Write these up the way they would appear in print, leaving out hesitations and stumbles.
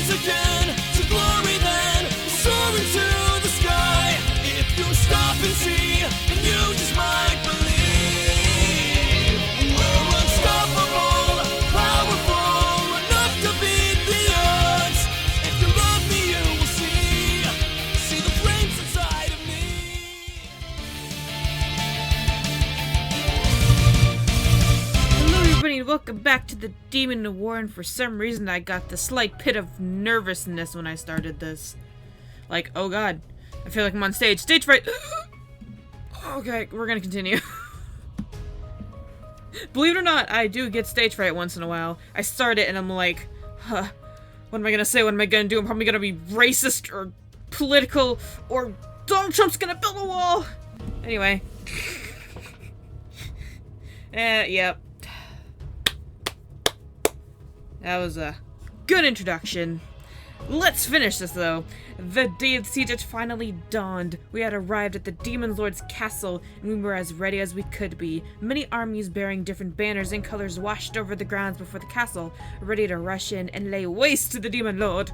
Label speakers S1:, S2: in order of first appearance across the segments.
S1: rise again to glory then, soar into the sky. If you stop and see, then you just might believe. We're unstoppable, powerful, enough to beat the odds. If you love me, you will see the flames inside of me.
S2: Hello everybody and welcome back to the Demon War, and for some reason I got the slight pit of nervousness when I started this. Like, oh god, I feel like I'm on stage. Stage fright! Okay, we're gonna continue. Believe it or not, I do get stage fright once in a while. I start it and I'm like, huh, what am I gonna say? What am I gonna do? I'm probably gonna be racist or political, or Donald Trump's gonna build a wall! Anyway. Yep. That was a good introduction. Let's finish this, though. The day of the siege had finally dawned. We had arrived at the Demon Lord's castle, and we were as ready as we could be. Many armies bearing different banners and colors washed over the grounds before the castle, ready to rush in and lay waste to the Demon Lord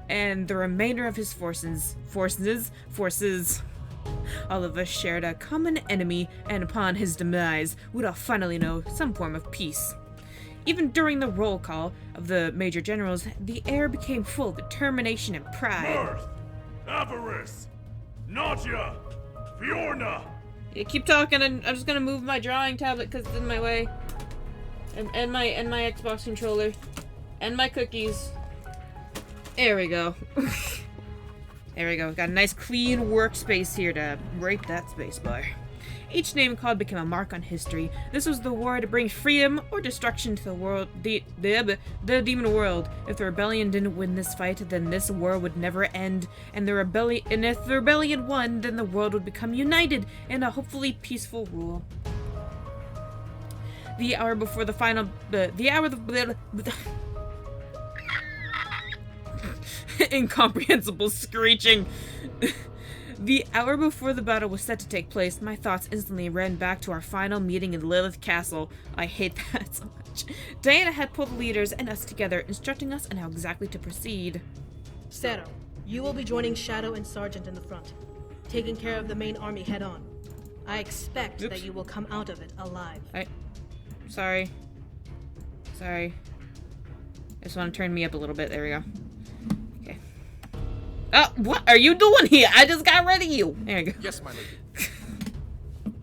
S2: and the remainder of his forces. All of us shared a common enemy, and upon his demise, we'd all finally know some form of peace. Even during the roll call of the major generals, the air became full of determination and pride.
S3: Mirth, avarice, nausea, Fiorna.
S2: Yeah, keep talking, and I'm just gonna move my drawing tablet because it's in my way. And my Xbox controller. And my cookies. There we go. There we go. Got a nice clean workspace here to break that spacebar. Each name called became a mark on history. This was the war to bring freedom or destruction to the world, the demon world. If the rebellion didn't win this fight, then this war would never end. And if the rebellion won, then the world would become united in a hopefully peaceful rule. The hour before the final, incomprehensible screeching. The hour before the battle was set to take place, my thoughts instantly ran back to our final meeting in Lilith Castle. I hate that so much. Diana had pulled the leaders and us together, instructing us on how exactly to proceed.
S4: Soto, you will be joining Shadow and Sergeant in the front, taking care of the main army head-on. I expect that you will come out of it alive.
S2: Sorry. Just want to turn me up a little bit. There we go. What are you doing here? I just got rid of you. There you go.
S3: Yes, my lady.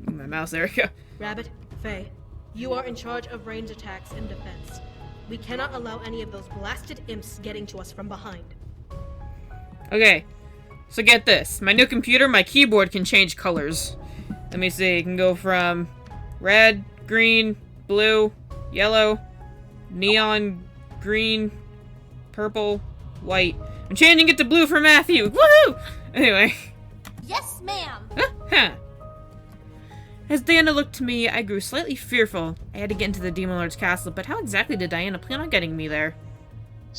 S2: My mouse, there we go.
S4: Rabbit, Faye, you are in charge of range attacks and defense. We cannot allow any of those blasted imps getting to us from behind.
S2: Okay, so get this. My new computer, my keyboard can change colors. Let me see. It can go from red, green, blue, yellow, neon, green, purple, white. I'm changing it to blue for Matthew! Woohoo! Anyway.
S5: Yes, ma'am!
S2: Huh. As Diana looked to me, I grew slightly fearful. I had to get into the Demon Lord's castle, but how exactly did Diana plan on getting me there?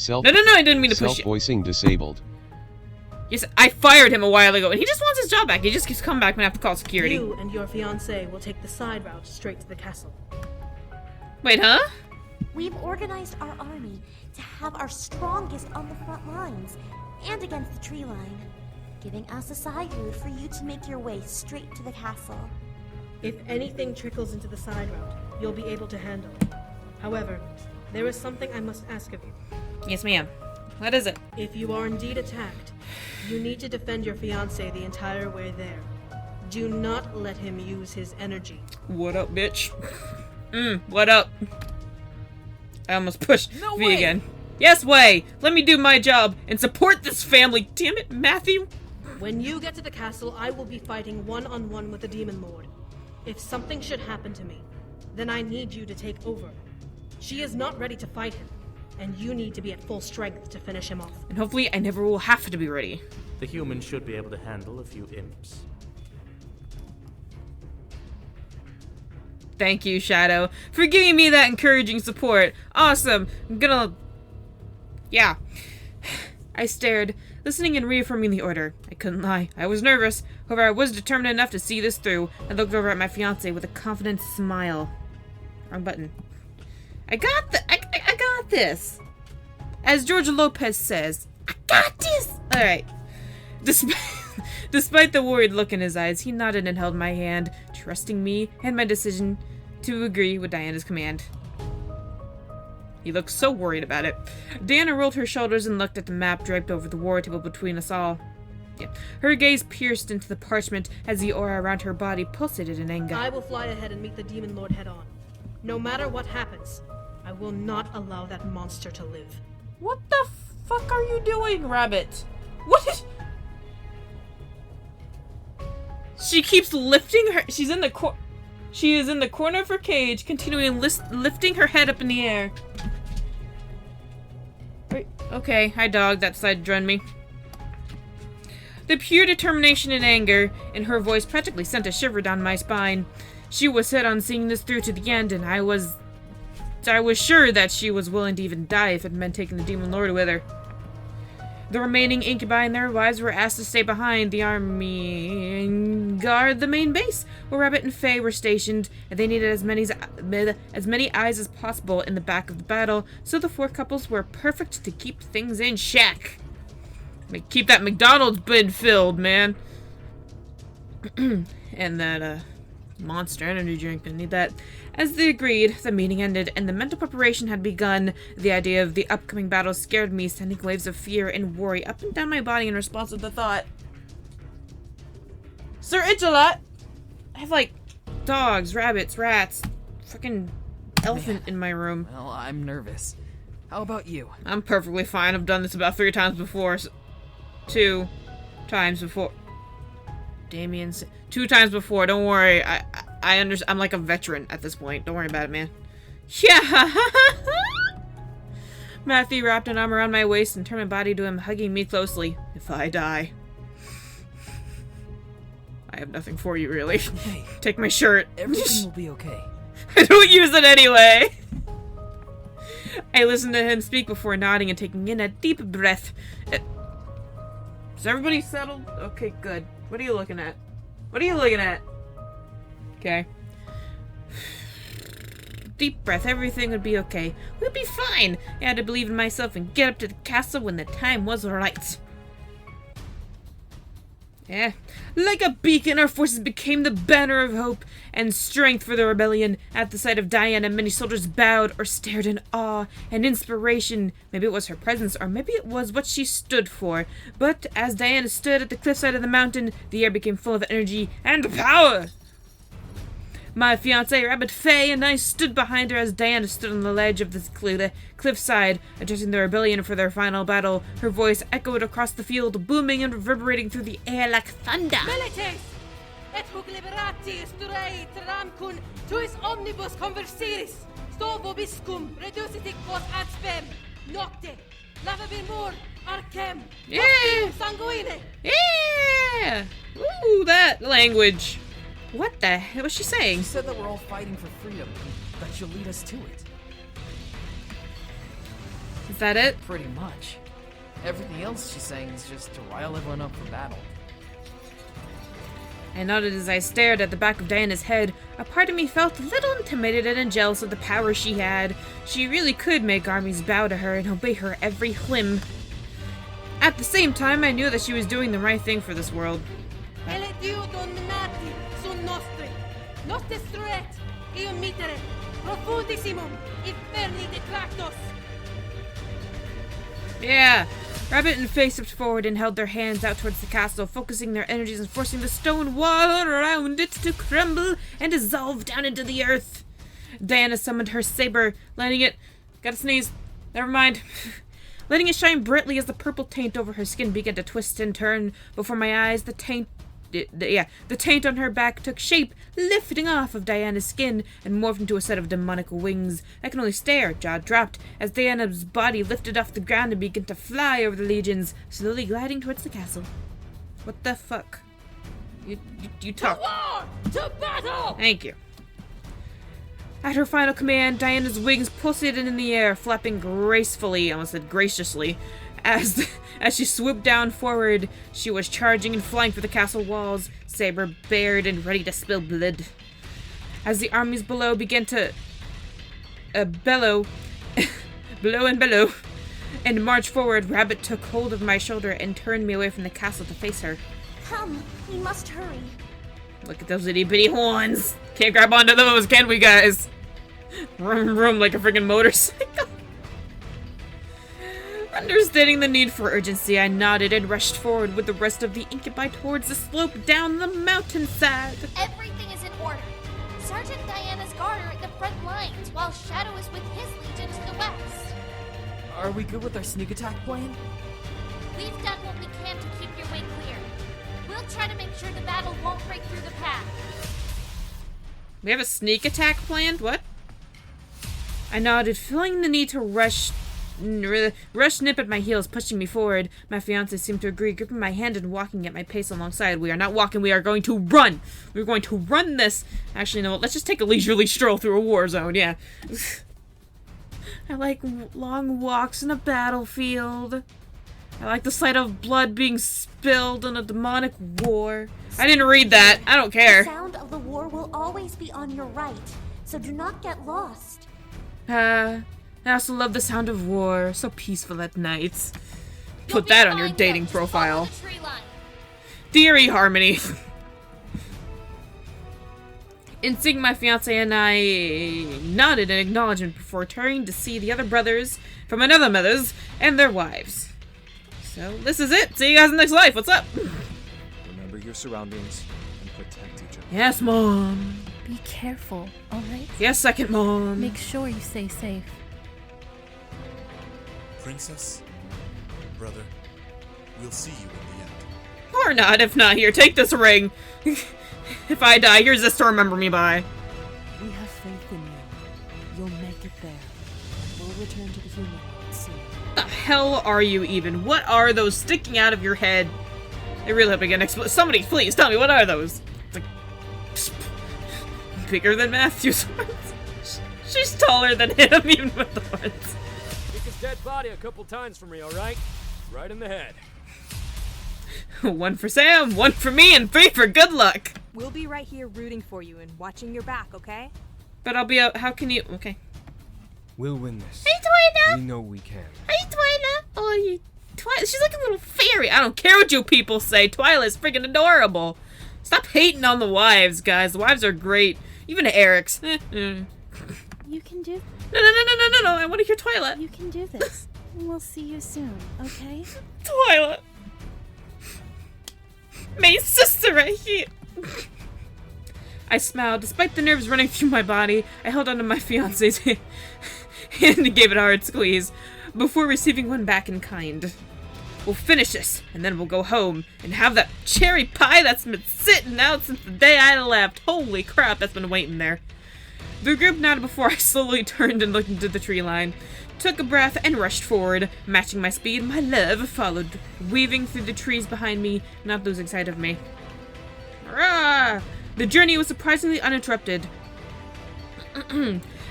S2: No, I didn't mean to push you.
S6: Self-voicing disabled.
S2: Yes, I fired him a while ago, and he just wants his job back. He just keeps coming back when I have to call security.
S4: You and your fiancé will take the side route straight to the castle.
S2: Wait, huh?
S5: We've organized our army to have our strongest on the front lines and against the tree line, giving us a side route for you to make your way straight to the castle.
S4: If anything trickles into the side route, you'll be able to handle it. However, there is something I must ask of you.
S2: Yes, ma'am. What is it?
S4: If you are indeed attacked, you need to defend your fiancé the entire way there. Do not let him use his energy.
S2: What up, bitch? What up? I almost pushed V again. Yes, Way! Let me do my job and support this family. Damn it, Matthew!
S4: When you get to the castle, I will be fighting one-on-one with the Demon Lord. If something should happen to me, then I need you to take over. She is not ready to fight him, and you need to be at full strength to finish him off.
S2: And hopefully I never will have to be ready.
S7: The humans should be able to handle a few imps.
S2: Thank you, Shadow, for giving me that encouraging support. Awesome. I'm gonna... Yeah. I stared, listening and reaffirming the order. I couldn't lie. I was nervous. However, I was determined enough to see this through. I looked over at my fiancé with a confident smile. Wrong button. I got this. As George Lopez says,
S5: I got this!
S2: Alright. Despite the worried look in his eyes, he nodded and held my hand, trusting me and my decision to agree with Diana's command. He looked so worried about it. Diana rolled her shoulders and looked at the map draped over the war table between us all. Yeah. Her gaze pierced into the parchment as the aura around her body pulsated in anger.
S4: I will fly ahead and meet the Demon Lord head on. No matter what happens, I will not allow that monster to live.
S2: What the fuck are you doing, Rabbit? What is... She keeps lifting her... She is in the corner of her cage, continuing lifting her head up in the air. Okay, hi dog, that side drone me. The pure determination and anger in her voice practically sent a shiver down my spine. She was set on seeing this through to the end, and I was sure that she was willing to even die if it meant taking the Demon Lord with her. The remaining incubi and their wives were asked to stay behind the army and guard the main base, where Rabbit and Faye were stationed, and they needed as many eyes as possible in the back of the battle, so the 4 couples were perfect to keep things in check. Keep that McDonald's bin filled, man. And that, Monster energy drink, I need that. As they agreed, the meeting ended, and the mental preparation had begun. The idea of the upcoming battle scared me, sending waves of fear and worry up and down my body in response to the thought. Sir Itchalot! I have, like, dogs, rabbits, rats, fucking elephant in my room.
S6: Well, I'm nervous. How about you?
S2: I'm perfectly fine. I've done this about 3 times before. 2 times before. Damien, 2 times before. Don't worry. I understand. I'm like a veteran at this point. Don't worry about it, man. Yeah. Matthew wrapped an arm around my waist and turned my body to him, hugging me closely. If I die, I have nothing for you, really.
S6: Hey,
S2: take my shirt.
S6: Everything will be okay.
S2: I don't use it anyway. I listened to him speak before nodding and taking in a deep breath. Is everybody settled? Okay, good. What are you looking at? What are you looking at? Okay. Deep breath. Everything would be okay. We'd be fine. I had to believe in myself and get up to the castle when the time was right. Yeah. Like a beacon, our forces became the banner of hope and strength for the rebellion. At the sight of Diana, many soldiers bowed or stared in awe and inspiration. Maybe it was her presence, or maybe it was what she stood for. But as Diana stood at the cliffside of the mountain, the air became full of energy and power. My fiancée, Rabbit Faye, and I stood behind her as Diana stood on the ledge of the cliffside, addressing the rebellion for their final battle. Her voice echoed across the field, booming and reverberating through the air like thunder.
S4: Milites! Et hoc liberati esturei tramcun tuis omnibus conversiris, sto vobiscum reducitic vos ad spem, nocte, lavabimur arcem,
S2: Yeah!
S4: sanguine!
S2: Yeah! Ooh, that language. What the hell was she saying?
S6: She said that we're all fighting for freedom, and that she'll lead us to it.
S2: Is that it?
S6: Pretty much. Everything else she's saying is just to rile everyone up for battle.
S2: I nodded as I stared at the back of Diana's head. A part of me felt a little intimidated and jealous of the power she had. She really could make armies bow to her and obey her every whim. At the same time, I knew that she was doing the right thing for this world.
S4: Elediu dominati sun nostri, nos destruet, ium mitere, profundissimum, inferni detractos.
S2: Yeah! Rabbit and Faye stepped forward and held their hands out towards the castle, focusing their energies and forcing the stone wall around it to crumble and dissolve down into the earth. Diana summoned her saber, letting it... Gotta sneeze. Never mind. Letting it shine brightly as the purple taint over her skin began to twist and turn. Before my eyes, the taint on her back took shape, lifting off of Diana's skin and morphed into a set of demonic wings. I can only stare, jaw dropped, as Diana's body lifted off the ground and began to fly over the legions, slowly gliding towards the castle. What the fuck? You talk.
S4: To war! To battle!
S2: Thank you. At her final command, Diana's wings pulsated in the air, flapping gracefully, I almost said graciously, as she swooped down forward. She was charging and flying for the castle walls, saber bared and ready to spill blood. As the armies below began to bellow, blow and bellow, and marched forward, Rabbit took hold of my shoulder and turned me away from the castle to face her.
S5: Come, we must hurry.
S2: Look at those itty bitty horns. Can't grab onto those, can we, guys? Vroom vroom like a freaking motorcycle. Understanding the need for urgency, I nodded and rushed forward with the rest of the incubi towards the slope down the mountainside.
S8: Everything is in order. Sergeant Diana's guard are at the front lines, while Shadow is with his legion to the west.
S6: Are we good with our sneak attack plan?
S8: We've done what we can to keep your way clear. We'll try to make sure the battle won't break through the path.
S2: We have a sneak attack planned? What? I nodded, feeling the need to rush nip at my heels, pushing me forward. My fiancé seemed to agree, gripping my hand and walking at my pace alongside. We are not walking, we are going to run! We're going to run this! Actually, no, let's just take a leisurely stroll through a war zone, yeah. I like long walks in a battlefield. I like the sight of blood being spilled in a demonic war. I didn't read that. I don't
S5: The
S2: care.
S5: sound of the war will always be on your right, so do not get lost.
S2: I also love the sound of war. So peaceful at night.
S8: You'll
S2: Put
S8: be
S2: that on your
S8: fine,
S2: dating
S8: though. Just follow
S2: profile.
S8: the tree line.
S2: Dear Harmony. Instinct, my fiance and I nodded in acknowledgement before turning to see the other brothers from another mothers and their wives. So this is it. See you guys in the next life. What's up?
S9: Remember your surroundings and protect each other.
S2: Yes, Mom.
S10: Be careful, alright?
S2: Yes, second Mom.
S10: Make sure you stay safe.
S3: Princess, brother, we'll see you in the end.
S2: Or not, if not. Here, take this ring. If I die, here's this to remember me by.
S11: We have faith in you. You'll make it there. We'll return to the human world soon.
S2: The hell are you even? What are those sticking out of your head? I really hope I get an explanation. Somebody, please tell me, what are those? It's like bigger than Matthew's horns. She's taller than him, even with the horns.
S12: Kick his dead body a couple times for me, alright? Right in the head.
S2: 1 for Sam, 1 for me, and 3 for good luck.
S13: We'll be right here rooting for you and watching your back, okay?
S2: But I'll be out. How can you? Okay.
S9: We'll win this.
S2: Hey, Twyla.
S9: We know we can.
S2: Hey, Twyla. Oh, you. Twyla. She's like a little fairy. I don't care what you people say. Twyla's freaking adorable. Stop hating on the wives, guys. The wives are great. Even Eric's.
S10: You can do.
S2: No. I want to hear Twyla.
S10: You can do this. We'll see you soon, okay?
S2: Twyla. My sister right here. I smiled. Despite the nerves running through my body, I held onto my fiance's hand and gave it a hard squeeze before receiving one back in kind. We'll finish this, and then we'll go home and have that cherry pie that's been sitting out since the day I left. Holy crap, that's been waiting there. The group nodded before I slowly turned and looked into the tree line, took a breath, and rushed forward. Matching my speed, my love followed, weaving through the trees behind me, not losing sight of me. Hurrah! The journey was surprisingly uninterrupted.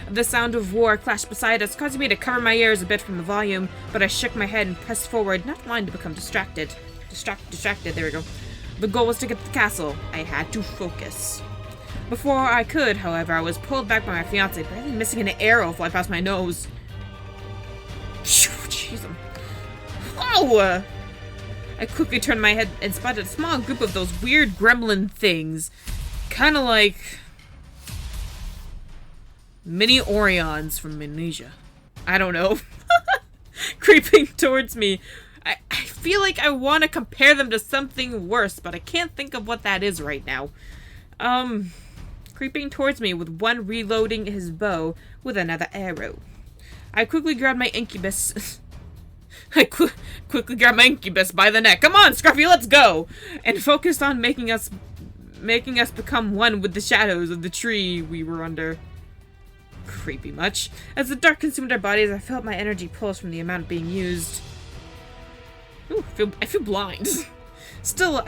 S2: The sound of war clashed beside us, causing me to cover my ears a bit from the volume, but I shook my head and pressed forward, not wanting to become distracted. Distracted, there we go. The goal was to get to the castle. I had to focus. Before I could, however, I was pulled back by my fiancé, barely missing an arrow fly past my nose. Jeez. Oh! I quickly turned my head and spotted a small group of those weird gremlin things. Kinda like mini Orions from Amnesia. I don't know. Creeping towards me. I feel like I want to compare them to something worse, but I can't think of what that is right now. Creeping towards me with one reloading his bow with another arrow. I quickly grabbed my incubus. Quickly grabbed my incubus by the neck. Come on, Scruffy, let's go! And focused on making us become one with the shadows of the tree we were under. Creepy much. As the dark consumed our bodies, I felt my energy pulse from the amount being used. Ooh, I feel blind. Still,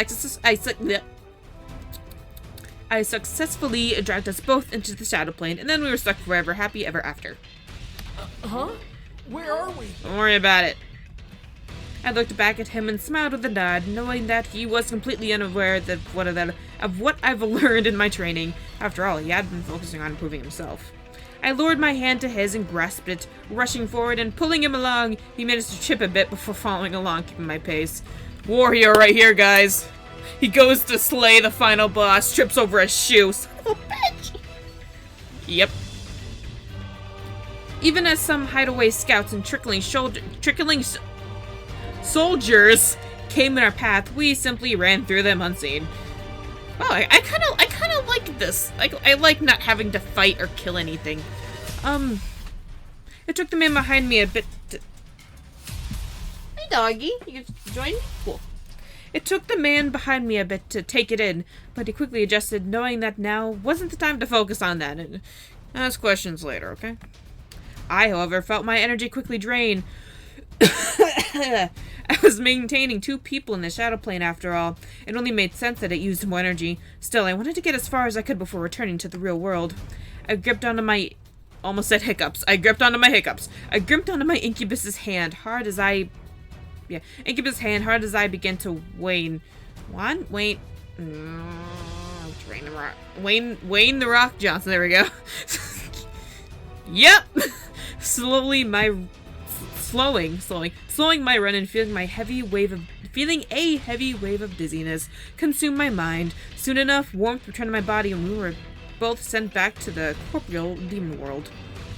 S2: I successfully dragged us both into the shadow plane, and then we were stuck forever, happy ever after.
S6: Huh? Where are we?
S2: Don't worry about it. I looked back at him and smiled with a nod, knowing that he was completely unaware of what I've learned in my training. After all, he had been focusing on improving himself. I lowered my hand to his and grasped it, rushing forward and pulling him along. He managed to trip a bit before following along, keeping my pace. Warrior right here, guys. He goes to slay the final boss, trips over a shoe. Son of a bitch! Yep. Even as some hideaway scouts and trickling soldiers came in our path, we simply ran through them unseen. Wow, I kind of like this. I like not having to fight or kill anything. It took the man behind me a bit to... Hey, doggy. You can join me? Cool. It took the man behind me a bit to take it in, but he quickly adjusted, knowing that now wasn't the time to focus on that, and ask questions later, okay? I, however, felt my energy quickly drain. I was maintaining 2 people in the shadow plane after all. It only made sense that it used more energy. Still, I wanted to get as far as I could before returning to the real world. I gripped onto my... Almost said hiccups. I gripped onto my hiccups. I gripped onto my incubus's hand hard as I... Yeah, incubus hand hard as I began to wane. Wayne the Rock Johnson. There we go. Yep. Slowing my run and feeling a heavy wave of dizziness consume my mind. Soon enough, warmth returned to my body, and we were both sent back to the corporeal demon world.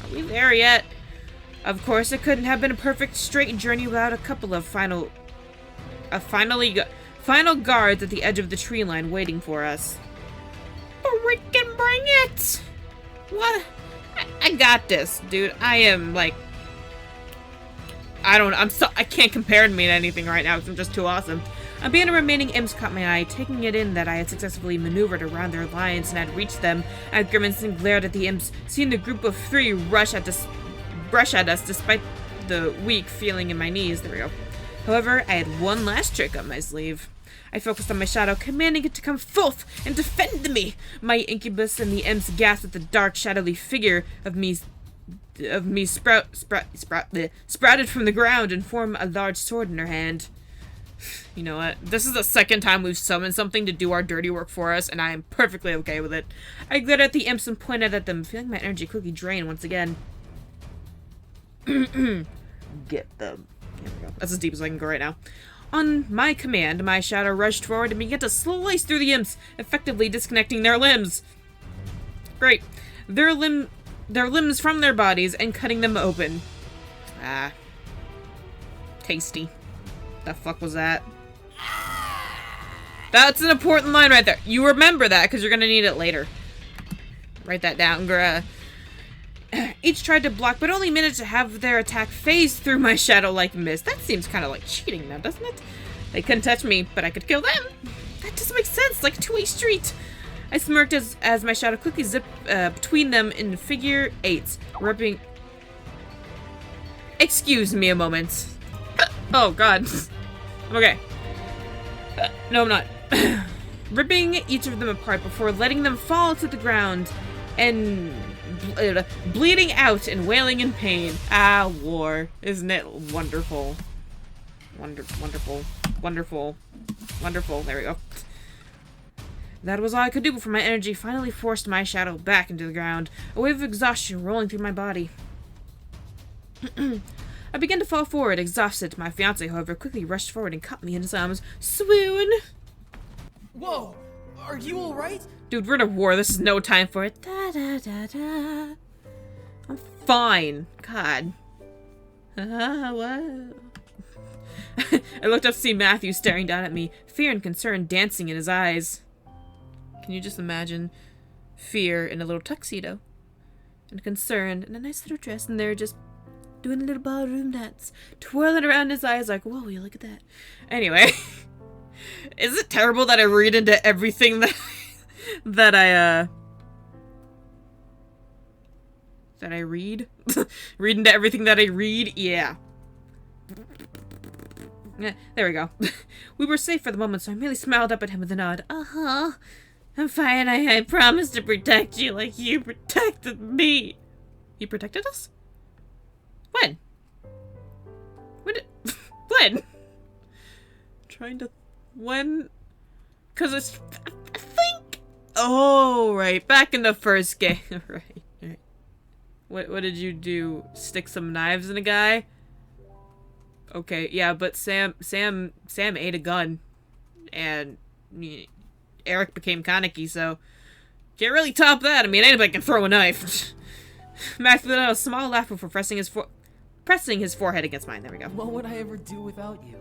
S2: Are we there yet? Of course, it couldn't have been a perfect straight journey without a couple of final guards at the edge of the tree line waiting for us. Freaking bring it! What? I got this, dude. I am like, I can't compare me to anything right now because I'm just too awesome. A band of remaining imps caught my eye, taking it in that I had successfully maneuvered around their lines and had reached them. I grimaced and glared at the imps, seeing the group of 3 rush at us despite the weak feeling in my knees. There we go. However, I had one last trick up my sleeve. I focused on my shadow, commanding it to come forth and defend me. My incubus and the imps gasped at the dark, shadowy figure of me sprouted from the ground and formed a large sword in her hand. You know what? This is the second time we've summoned something to do our dirty work for us, and I am perfectly okay with it. I glared at the imps and pointed at them, feeling my energy quickly drain once again. Get them. There we go. That's as deep as I can go right now. On my command, my shadow rushed forward and began to slice through the imps, effectively disconnecting their limbs. Great. Their limbs from their bodies and cutting them open. Ah. Tasty. The fuck was that? That's an important line right there. You remember that because you're gonna need it later. Write that down, Gra. Each tried to block, but only managed to have their attack phase through my shadow-like mist. That seems kind of like cheating now, doesn't it? They couldn't touch me, but I could kill them. That doesn't make sense, like a two-way street. I smirked as my shadow quickly zipped between them in figure 8s, ripping... Excuse me a moment. Oh, God. Okay. No, I'm not. Ripping each of them apart before letting them fall to the ground and... bleeding out and wailing in pain. Ah, war. Isn't it wonderful? Wonderful. Wonderful. Wonderful. There we go. That was all I could do before my energy finally forced my shadow back into the ground, a wave of exhaustion rolling through my body. I began to fall forward, exhausted. My fiancé, however, quickly rushed forward and caught me in his arms. Swoon!
S6: Whoa! Are you alright?
S2: Dude, we're in a war. This is no time for it. Da, da, da, da. I'm fine. God. What? I looked up to see Matthew staring down at me, fear and concern dancing in his eyes. Can you just imagine fear in a little tuxedo? And concern in a nice little dress, and they're just doing a little ballroom dance, twirling around his eyes like, whoa, you look at that. Anyway. Is it terrible that I read into everything that I read? Read into everything that I read? Yeah. There we go. We were safe for the moment, so I merely smiled up at him with a nod. Uh-huh. I'm fine. I promised to protect you like you protected me. He protected us? When? When? Trying to... When? Because it's... I think... Oh, right. Back in the first game. Right. What did you do? Stick some knives in a guy? Okay, yeah, but Sam ate a gun, and Eric became Kaneki, so can't really top that. I mean, anybody can throw a knife. Matthew let out a small laugh before pressing his forehead against mine. There we go.
S6: What would I ever do without you?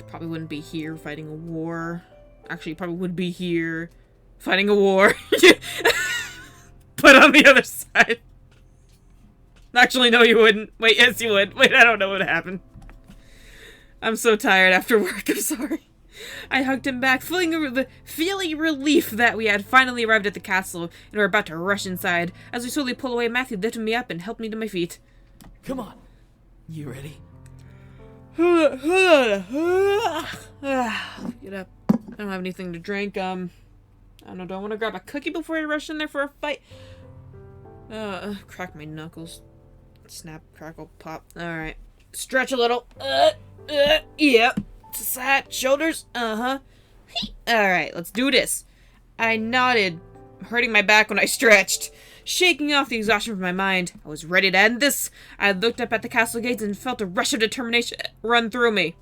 S2: Probably wouldn't be here fighting a war. Actually, probably would be here fighting a war. But on the other side. Actually, no, you wouldn't. Wait, yes, you would. Wait, I don't know what happened. I'm so tired after work. I'm sorry. I hugged him back, feeling relief that we had finally arrived at the castle and were about to rush inside. As we slowly pulled away, Matthew lifted me up and helped me to my feet.
S6: Come on. You ready?
S2: Get up. I don't have anything to drink. I don't know. Do I want to grab a cookie before I rush in there for a fight? Crack my knuckles. Snap, crackle, pop. Alright. Stretch a little. Yep. To side, shoulders. Alright, let's do this. I nodded, hurting my back when I stretched. Shaking off the exhaustion from my mind, I was ready to end this. I looked up at the castle gates and felt a rush of determination run through me.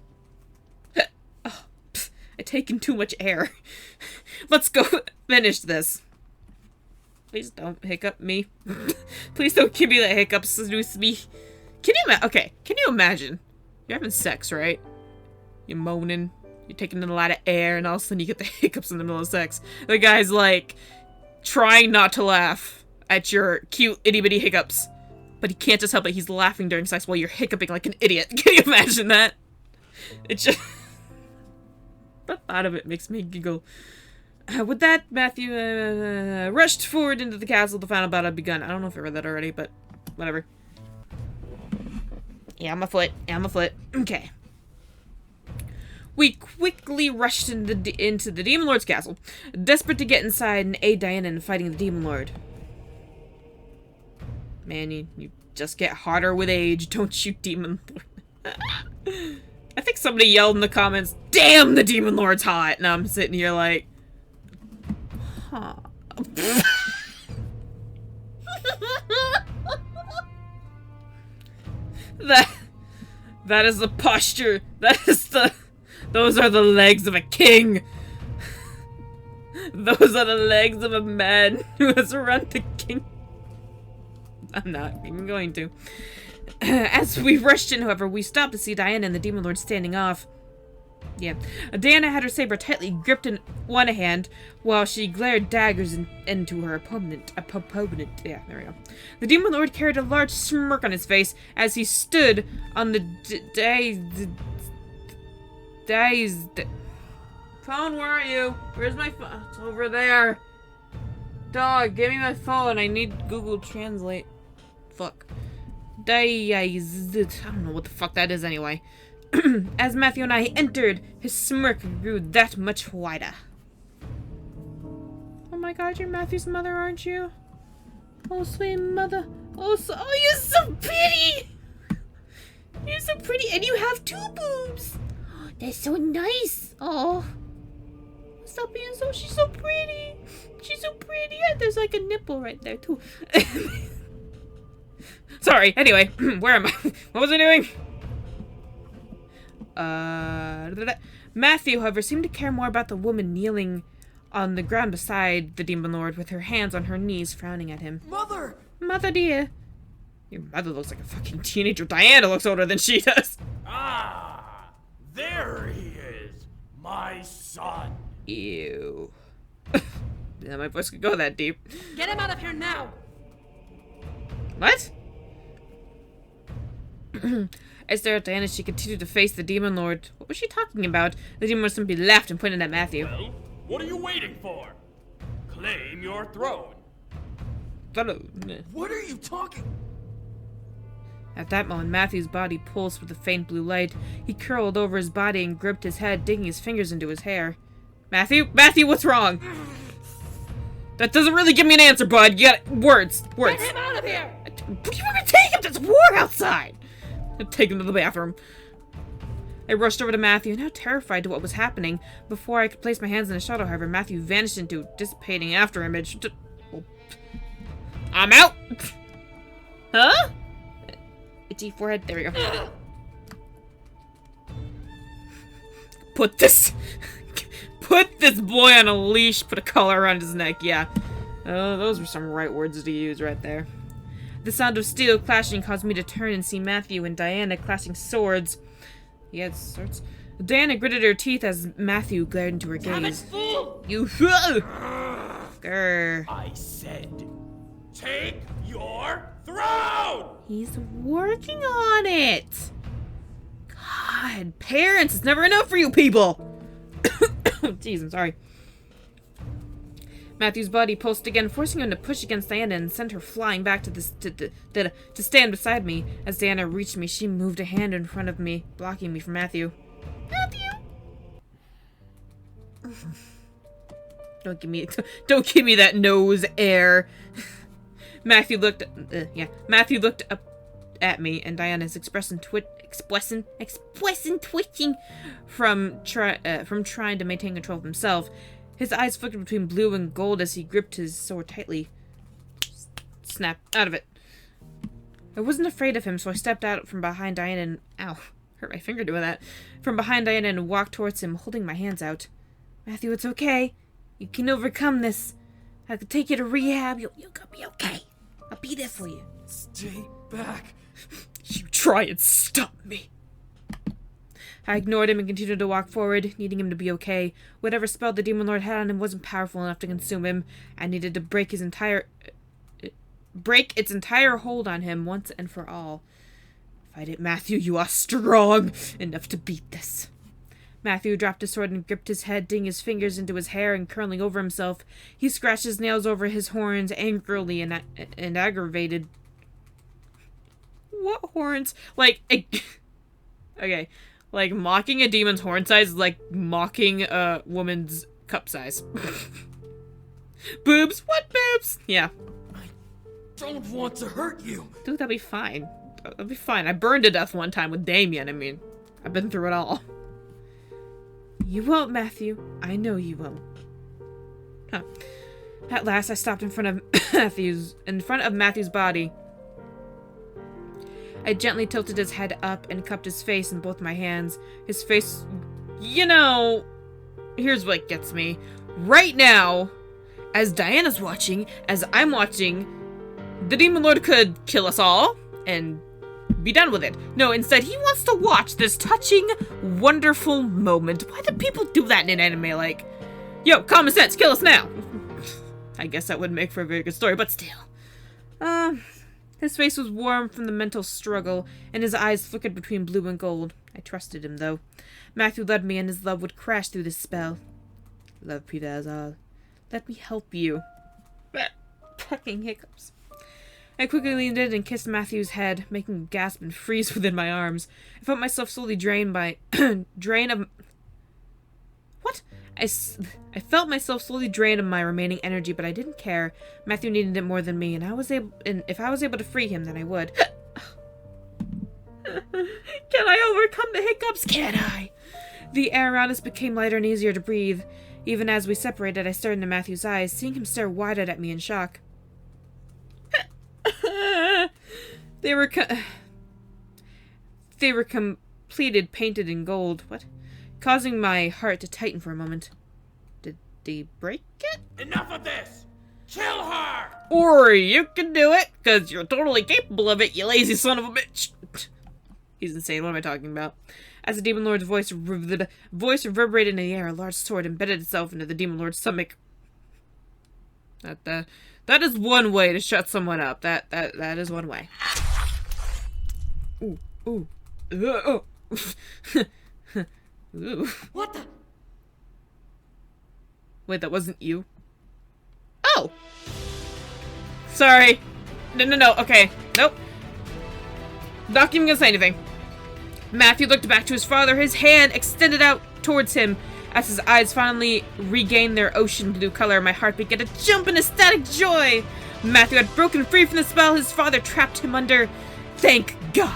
S2: I'd taken too much air. Let's go finish this. Please don't hiccup me. Please don't give me that hiccup, Seduce me. Can you imagine? You're having sex, right? You're moaning, you're taking in a lot of air, and all of a sudden you get the hiccups in the middle of sex. The guy's like, trying not to laugh at your cute itty-bitty hiccups. But he can't just help it, he's laughing during sex while you're hiccuping like an idiot. Can you imagine that? It's just... the thought of it makes me giggle. With that, Matthew rushed forward into the castle. The final battle had begun. I don't know if I read that already, but whatever. Yeah, my foot. Okay. We quickly rushed into the Demon Lord's castle, desperate to get inside and aid Diana in fighting the Demon Lord. Man, you just get harder with age, don't you, Demon Lord? I think somebody yelled in the comments, "Damn, the Demon Lord's hot!" And I'm sitting here like, huh. That is the posture. Those are the legs of a king. Those are the legs of a man who has run to king. I'm not even going to. As we rushed in, however, we stopped to see Diana and the Demon Lord standing off. Yeah. Diana had her saber tightly gripped in one hand, while she glared daggers into her opponent. Yeah, there we go. The Demon Lord carried a large smirk on his face as he stood on the phone. Where are you? Where's my phone? It's over there. Dog, give me my phone. I need Google Translate. Fuck. I don't know what the fuck that is anyway. As Matthew and I entered, his smirk grew that much wider. Oh my god, you're Matthew's mother, aren't you? Oh, sweet mother. Oh, you're so pretty! You're so pretty, and you have 2 boobs! That's so nice! Oh. Stop being so... She's so pretty! She's so pretty! And there's like a nipple right there, too. Sorry, anyway. Where am I? What was I doing? Matthew, however, seemed to care more about the woman kneeling on the ground beside the Demon Lord with her hands on her knees, frowning at him.
S6: Mother!
S2: Mother dear. Your mother looks like a fucking teenager. Diana looks older than she does.
S14: Ah! There he is! My son!
S2: Ew. Yeah, my voice could go that deep.
S4: Get him out of here now!
S2: What? I stared at Diana as she continued to face the Demon Lord. What was she talking about? The Demon Lord simply laughed and pointed at Matthew.
S14: Well, what are you waiting for? Claim your throne.
S6: What are you talking?
S2: At that moment, Matthew's body pulsed with a faint blue light. He curled over his body and gripped his head, digging his fingers into his hair. Matthew, what's wrong? That doesn't really give me an answer, bud. You got words.
S4: Get him out of here!
S2: What do you want me to take him? There's war outside! I'd take him to the bathroom. I rushed over to Matthew, now terrified to what was happening. Before I could place my hands in the shadow, however, Matthew vanished into a dissipating afterimage. I'm out! Huh? Itchy forehead. There we go. Put this boy on a leash. Put a collar around his neck. Yeah. Those were some right words to use right there. The sound of steel clashing caused me to turn and see Matthew and Diana clashing swords. He had swords. Diana gritted her teeth as Matthew glared into her gaze.
S14: Damn it, fool!
S2: You. Grr.
S14: I said, take your throne!
S2: He's working on it. God, parents, it's never enough for you people. Jeez, I'm sorry. Matthew's body pulsed again, forcing him to push against Diana and send her flying back to stand beside me. As Diana reached me, she moved a hand in front of me, blocking me from Matthew. Matthew! Don't give me that nose air. Matthew looked up at me, and Diana's expression twitching from trying to maintain control of himself. His eyes flickered between blue and gold as he gripped his sword tightly. Snap out of it. I wasn't afraid of him, so I stepped out from behind Diana and ow, hurt my finger doing that. From behind Diana and walked towards him, holding my hands out. Matthew, it's okay. You can overcome this. I could take you to rehab. You'll be okay. I'll be there for you.
S14: Stay back.
S2: You try and stop me. I ignored him and continued to walk forward, needing him to be okay. Whatever spell the Demon Lord had on him wasn't powerful enough to consume him. I needed to break its entire hold on him once and for all. Fight it, Matthew. You are strong enough to beat this. Matthew dropped his sword and gripped his head, digging his fingers into his hair and curling over himself. He scratched his nails over his horns angrily and aggravated. What horns? Like, okay. Like, mocking a demon's horn size is like mocking a woman's cup size. Boobs? What boobs? Yeah.
S14: I don't want to hurt you.
S2: Dude, that'll be fine. That'll be fine. I burned to death one time with Damien. I mean, I've been through it all. You won't, Matthew. I know you won't. Huh. At last, I stopped in front of Matthew's body. I gently tilted his head up and cupped his face in both my hands. His face, you know, here's what gets me. Right now, as Diana's watching, as I'm watching, the Demon Lord could kill us all and be done with it. No, instead, he wants to watch this touching, wonderful moment. Why do people do that in an anime? Like, yo, common sense, kill us now. I guess that wouldn't make for a very good story, but still. His face was warm from the mental struggle, and his eyes flickered between blue and gold. I trusted him, though. Matthew led me, and his love would crash through this spell. Love prevails all. Let me help you. Fucking hiccups. I quickly leaned in and kissed Matthew's head, making him gasp and freeze within my arms. I felt myself slowly drained by... What? I felt myself slowly drained of my remaining energy, but I didn't care. Matthew needed it more than me, and if I was able to free him, then I would. Can I overcome the hiccups? Can I? The air around us became lighter and easier to breathe. Even as we separated, I stared into Matthew's eyes, seeing him stare wide-eyed at me in shock. They were completed, painted in gold. What? Causing my heart to tighten for a moment. Did they break it?
S14: Enough of this! Kill her!
S2: Or you can do it, because you're totally capable of it, you lazy son of a bitch. He's insane. What am I talking about? As the Demon Lord's voice reverberated in the air, a large sword embedded itself into the Demon Lord's stomach. That is one way to shut someone up. That is one way. Ooh. Ooh. Oh. Ooh.
S14: What the?
S2: Wait, that wasn't you? Oh! Sorry. No. Okay. Nope. Not even gonna say anything. Matthew looked back to his father, his hand extended out towards him. As his eyes finally regained their ocean blue color, my heart began to jump in ecstatic joy. Matthew had broken free from the spell his father trapped him under. Thank God.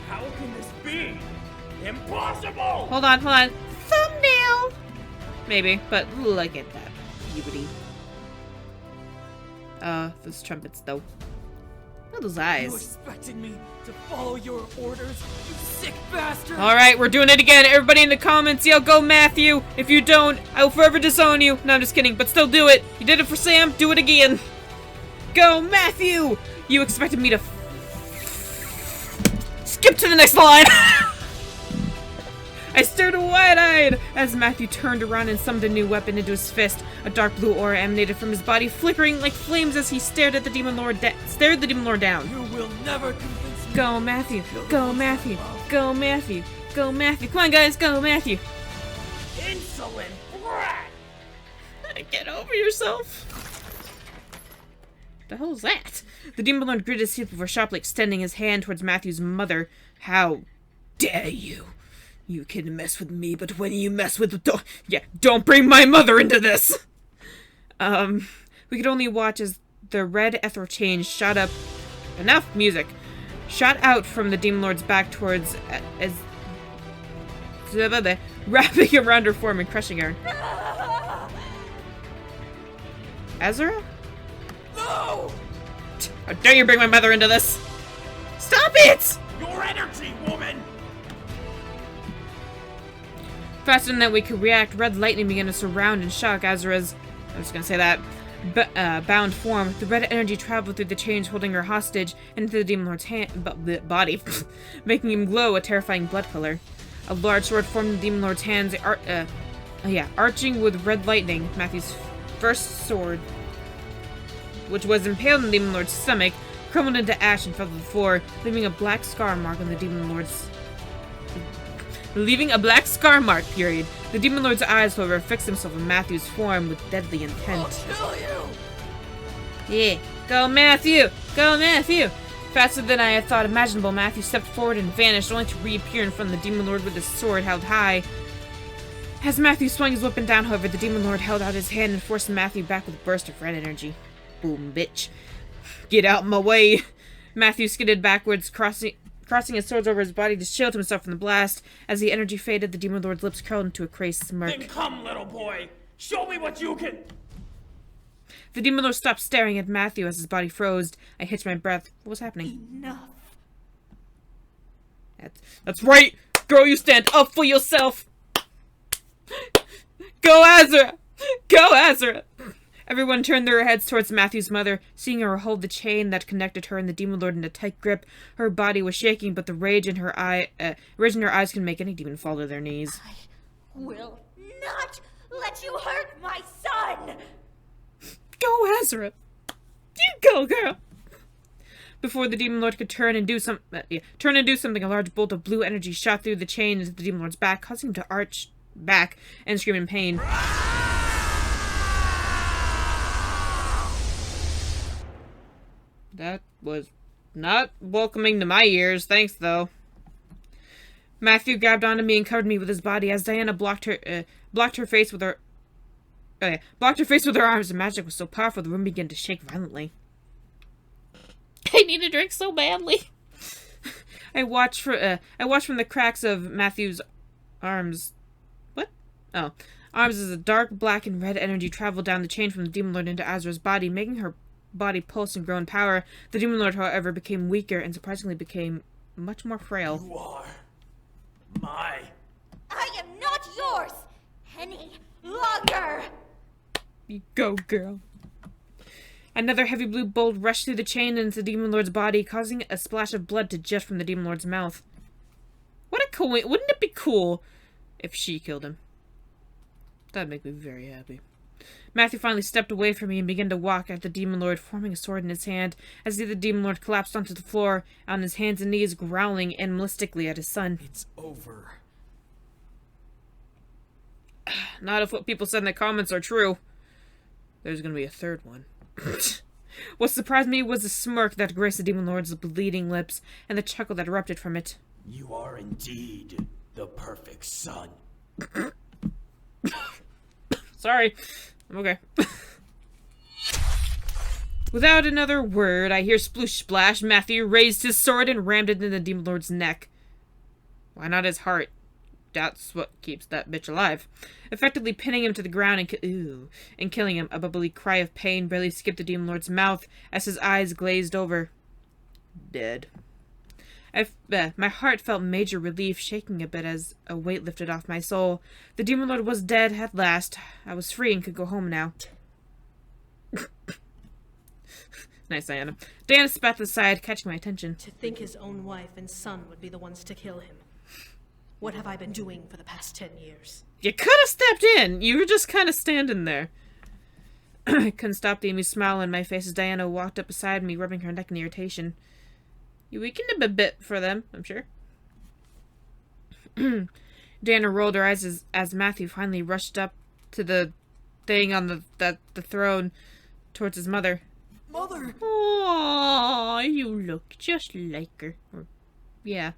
S14: How can this be? Impossible!
S2: Hold on. Thumbnail! Maybe, but look at that beauty. Those trumpets, though. Oh, those
S14: You
S2: eyes.
S14: expecting me to follow your orders, you sick bastard?
S2: Alright, we're doing it again. Everybody in the comments, yell, go Matthew! If you don't, I will forever disown you. No, I'm just kidding, but still do it. You did it for Sam, do it again. Go Matthew! You expected me to skip to the next line! I stared wide-eyed as Matthew turned around and summoned a new weapon into his fist. A dark blue aura emanated from his body, flickering like flames as he stared at the Demon Lord down.
S14: You will never convince me.
S2: Go Matthew! Go Matthew! Go Matthew! Go Matthew! Come on, guys, go Matthew!
S14: Insolent brat!
S2: Get over yourself! The hell is that? The Demon Lord gritted his teeth before sharply extending his hand towards Matthew's mother. How dare you! You can mess with me, but when you mess with don't bring my mother into this! We could only watch as the red ethereal change shot up. Enough music! Shot out from the Demon Lord's back towards as wrapping around her form and crushing her. Azura?
S14: No!
S2: How dare you bring my mother into this? Stop it!
S14: Your energy, woman!
S2: Faster than that we could react, red lightning began to surround and shock Azura's, I'm just gonna say that, bound form. The red energy traveled through the chains holding her hostage and into the Demon Lord's body, making him glow a terrifying blood color. A large sword formed in the Demon Lord's hands, arching with red lightning. Matthew's first sword, which was impaled in the Demon Lord's stomach, crumbled into ash and fell to the floor, leaving a black scar mark on the Demon Lord's... period. The Demon Lord's eyes, however, fixed himself on Matthew's form with deadly intent.
S14: I'll kill you!
S2: Yeah, go Matthew! Go Matthew! Faster than I had thought imaginable, Matthew stepped forward and vanished, only to reappear in front of the Demon Lord with his sword held high. As Matthew swung his weapon down, however, the Demon Lord held out his hand and forced Matthew back with a burst of red energy. Boom, bitch. Get out my way! Matthew skidded backwards, crossing his swords over his body to shield himself from the blast. As the energy faded, the Demon Lord's lips curled into a crazed smirk.
S14: Then come, little boy! Show me what you can...
S2: The Demon Lord stopped staring at Matthew as his body froze. I hitched my breath. What was happening?
S5: Enough.
S2: That's right! Girl, you stand up for yourself! Go Azura! Go Azura! Everyone turned their heads towards Matthew's mother, seeing her hold the chain that connected her and the Demon Lord in a tight grip. Her body was shaking, but the rage in her eyes can make any demon fall to their knees.
S5: I will not let you hurt my son!
S2: Go, Azura! You go, girl! Before the Demon Lord could turn and do something, a large bolt of blue energy shot through the chain into the Demon Lord's back, causing him to arch back and scream in pain. That was not welcoming to my ears. Thanks, though. Matthew grabbed onto me and covered me with his body as Diana blocked her face with her arms. The magic was so powerful the room began to shake violently. I need a drink so badly. I watched from the cracks of Matthew's arms. What? Oh. Arms as a dark black and red energy traveled down the chain from the Demon Lord into Azura's body, making her body pulse and grow in power. The Demon Lord, however, became weaker and surprisingly became much more frail.
S14: You are my...
S5: I am not yours any longer!
S2: You go, girl. Another heavy blue bolt rushed through the chain into the Demon Lord's body, causing a splash of blood to jet from the Demon Lord's mouth. What a cool... Wouldn't it be cool if she killed him? That'd make me very happy. Matthew finally stepped away from me and began to walk at the Demon Lord, forming a sword in his hand. As the Demon Lord collapsed onto the floor, on his hands and knees, growling animalistically at his son.
S14: It's over.
S2: Not if what people said in the comments are true. There's gonna be a third one. What surprised me was the smirk that graced the Demon Lord's bleeding lips, and the chuckle that erupted from it.
S14: You are indeed the perfect son.
S2: Sorry. I'm okay. Without another word, I hear sploosh splash. Matthew raised his sword and rammed it into the Demon Lord's neck. Why not his heart? That's what keeps that bitch alive. Effectively pinning him to the ground and killing him. A bubbly cry of pain barely skipped the Demon Lord's mouth as his eyes glazed over. Dead. My heart felt major relief, shaking a bit as a weight lifted off my soul. The Demon Lord was dead at last. I was free and could go home now. Nice, Diana. Diana spat aside, catching my attention.
S4: To think his own wife and son would be the ones to kill him. What have I been doing for the past 10 years?
S2: You could have stepped in. You were just kind of standing there. I couldn't stop the amused smile on my face as Diana walked up beside me, rubbing her neck in irritation. You weakened him a bit for them, I'm sure. Diana rolled her eyes as Matthew finally rushed up to the thing on the throne towards his mother.
S6: Mother!
S2: Oh, you look just like her. Or, yeah.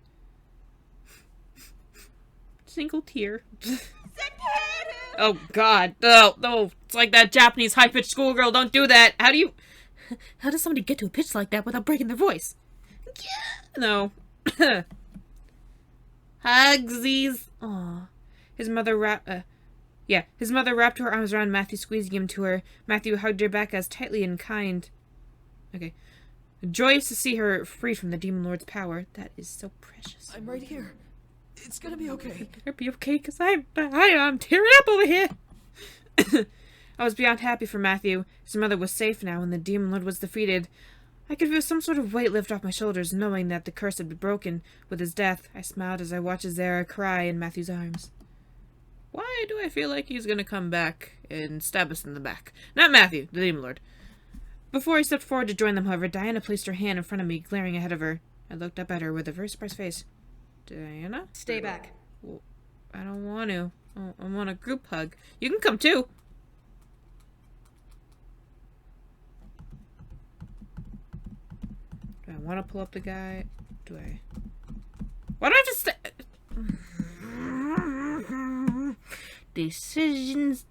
S2: Single tear. Oh, God. No. It's like that Japanese high-pitched schoolgirl. Don't do that. How does somebody get to a pitch like that without breaking their voice? No. Hugsies. Aw. His mother wrapped her arms around Matthew, squeezing him to her. Matthew hugged her back as tightly and kind. Okay. Joyous to see her free from the Demon Lord's power. That is so precious.
S6: I'm right here. It's gonna be okay.
S2: It better be okay, because I'm tearing up over here. I was beyond happy for Matthew. His mother was safe now, and the Demon Lord was defeated. I could feel some sort of weight lift off my shoulders, knowing that the curse had been broken with his death. I smiled as I watched Zara cry in Matthew's arms. Why do I feel like he's gonna come back and stab us in the back? Not Matthew, the Demon Lord. Before I stepped forward to join them, however, Diana placed her hand in front of me, glaring ahead of her. I looked up at her with a very surprised face. Diana?
S4: Stay back.
S2: Well, I don't want to. I want a group hug. You can come too. Do I want to pull up the guy? Do I? Why do I have to stay? Decisions,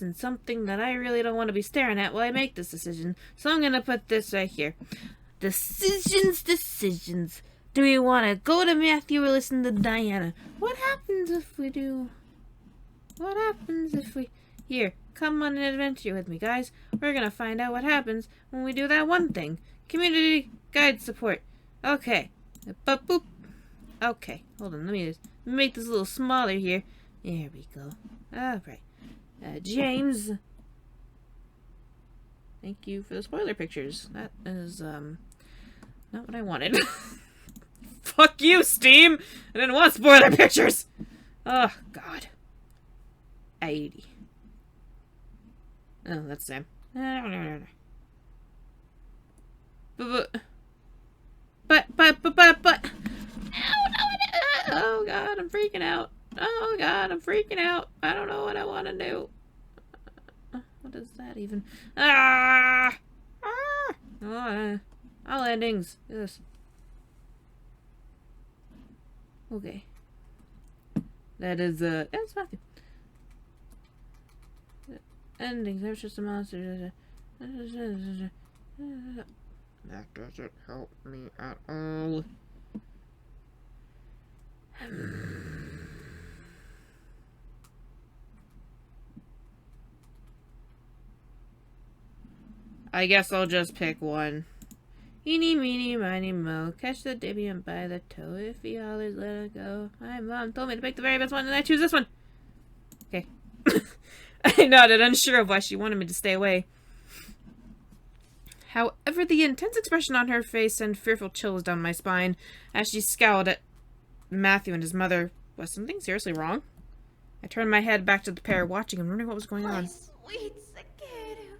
S2: and something that I really don't want to be staring at while I make this decision. So I'm gonna put this right here. Decisions. Do we want to go to Matthew or listen to Diana? What happens if we do? What happens if we... Here, come on an adventure with me, guys. We're gonna find out what happens when we do that one thing. Community guide support. Okay. Boop, boop. Okay, hold on. Let me just make this a little smaller here. There we go. Alright. James. Thank you for the spoiler pictures. That is, not what I wanted. Fuck you, Steam! I didn't want spoiler pictures! Oh, God. 80. Oh, that's Sam. But. Oh, God, I'm freaking out. Oh, God, I'm freaking out. I don't know what I want to do. What is that even? Ah! Ah! Oh, all endings. Yes. Okay. That is, that's Matthew. Endings. There's just a monster. That doesn't help me at all. I guess I'll just pick one. Eeny, meeny, miny, mo. Catch the Debian by the toe. If he hollers, let it go. My mom told me to pick the very best one, and I choose this one. Okay. I nodded, unsure of why she wanted me to stay away. However, the intense expression on her face sent fearful chills down my spine as she scowled at Matthew and his mother. Was something seriously wrong? I turned my head back to the pair, watching and wondering what was going on.
S8: Sweet Sakeru,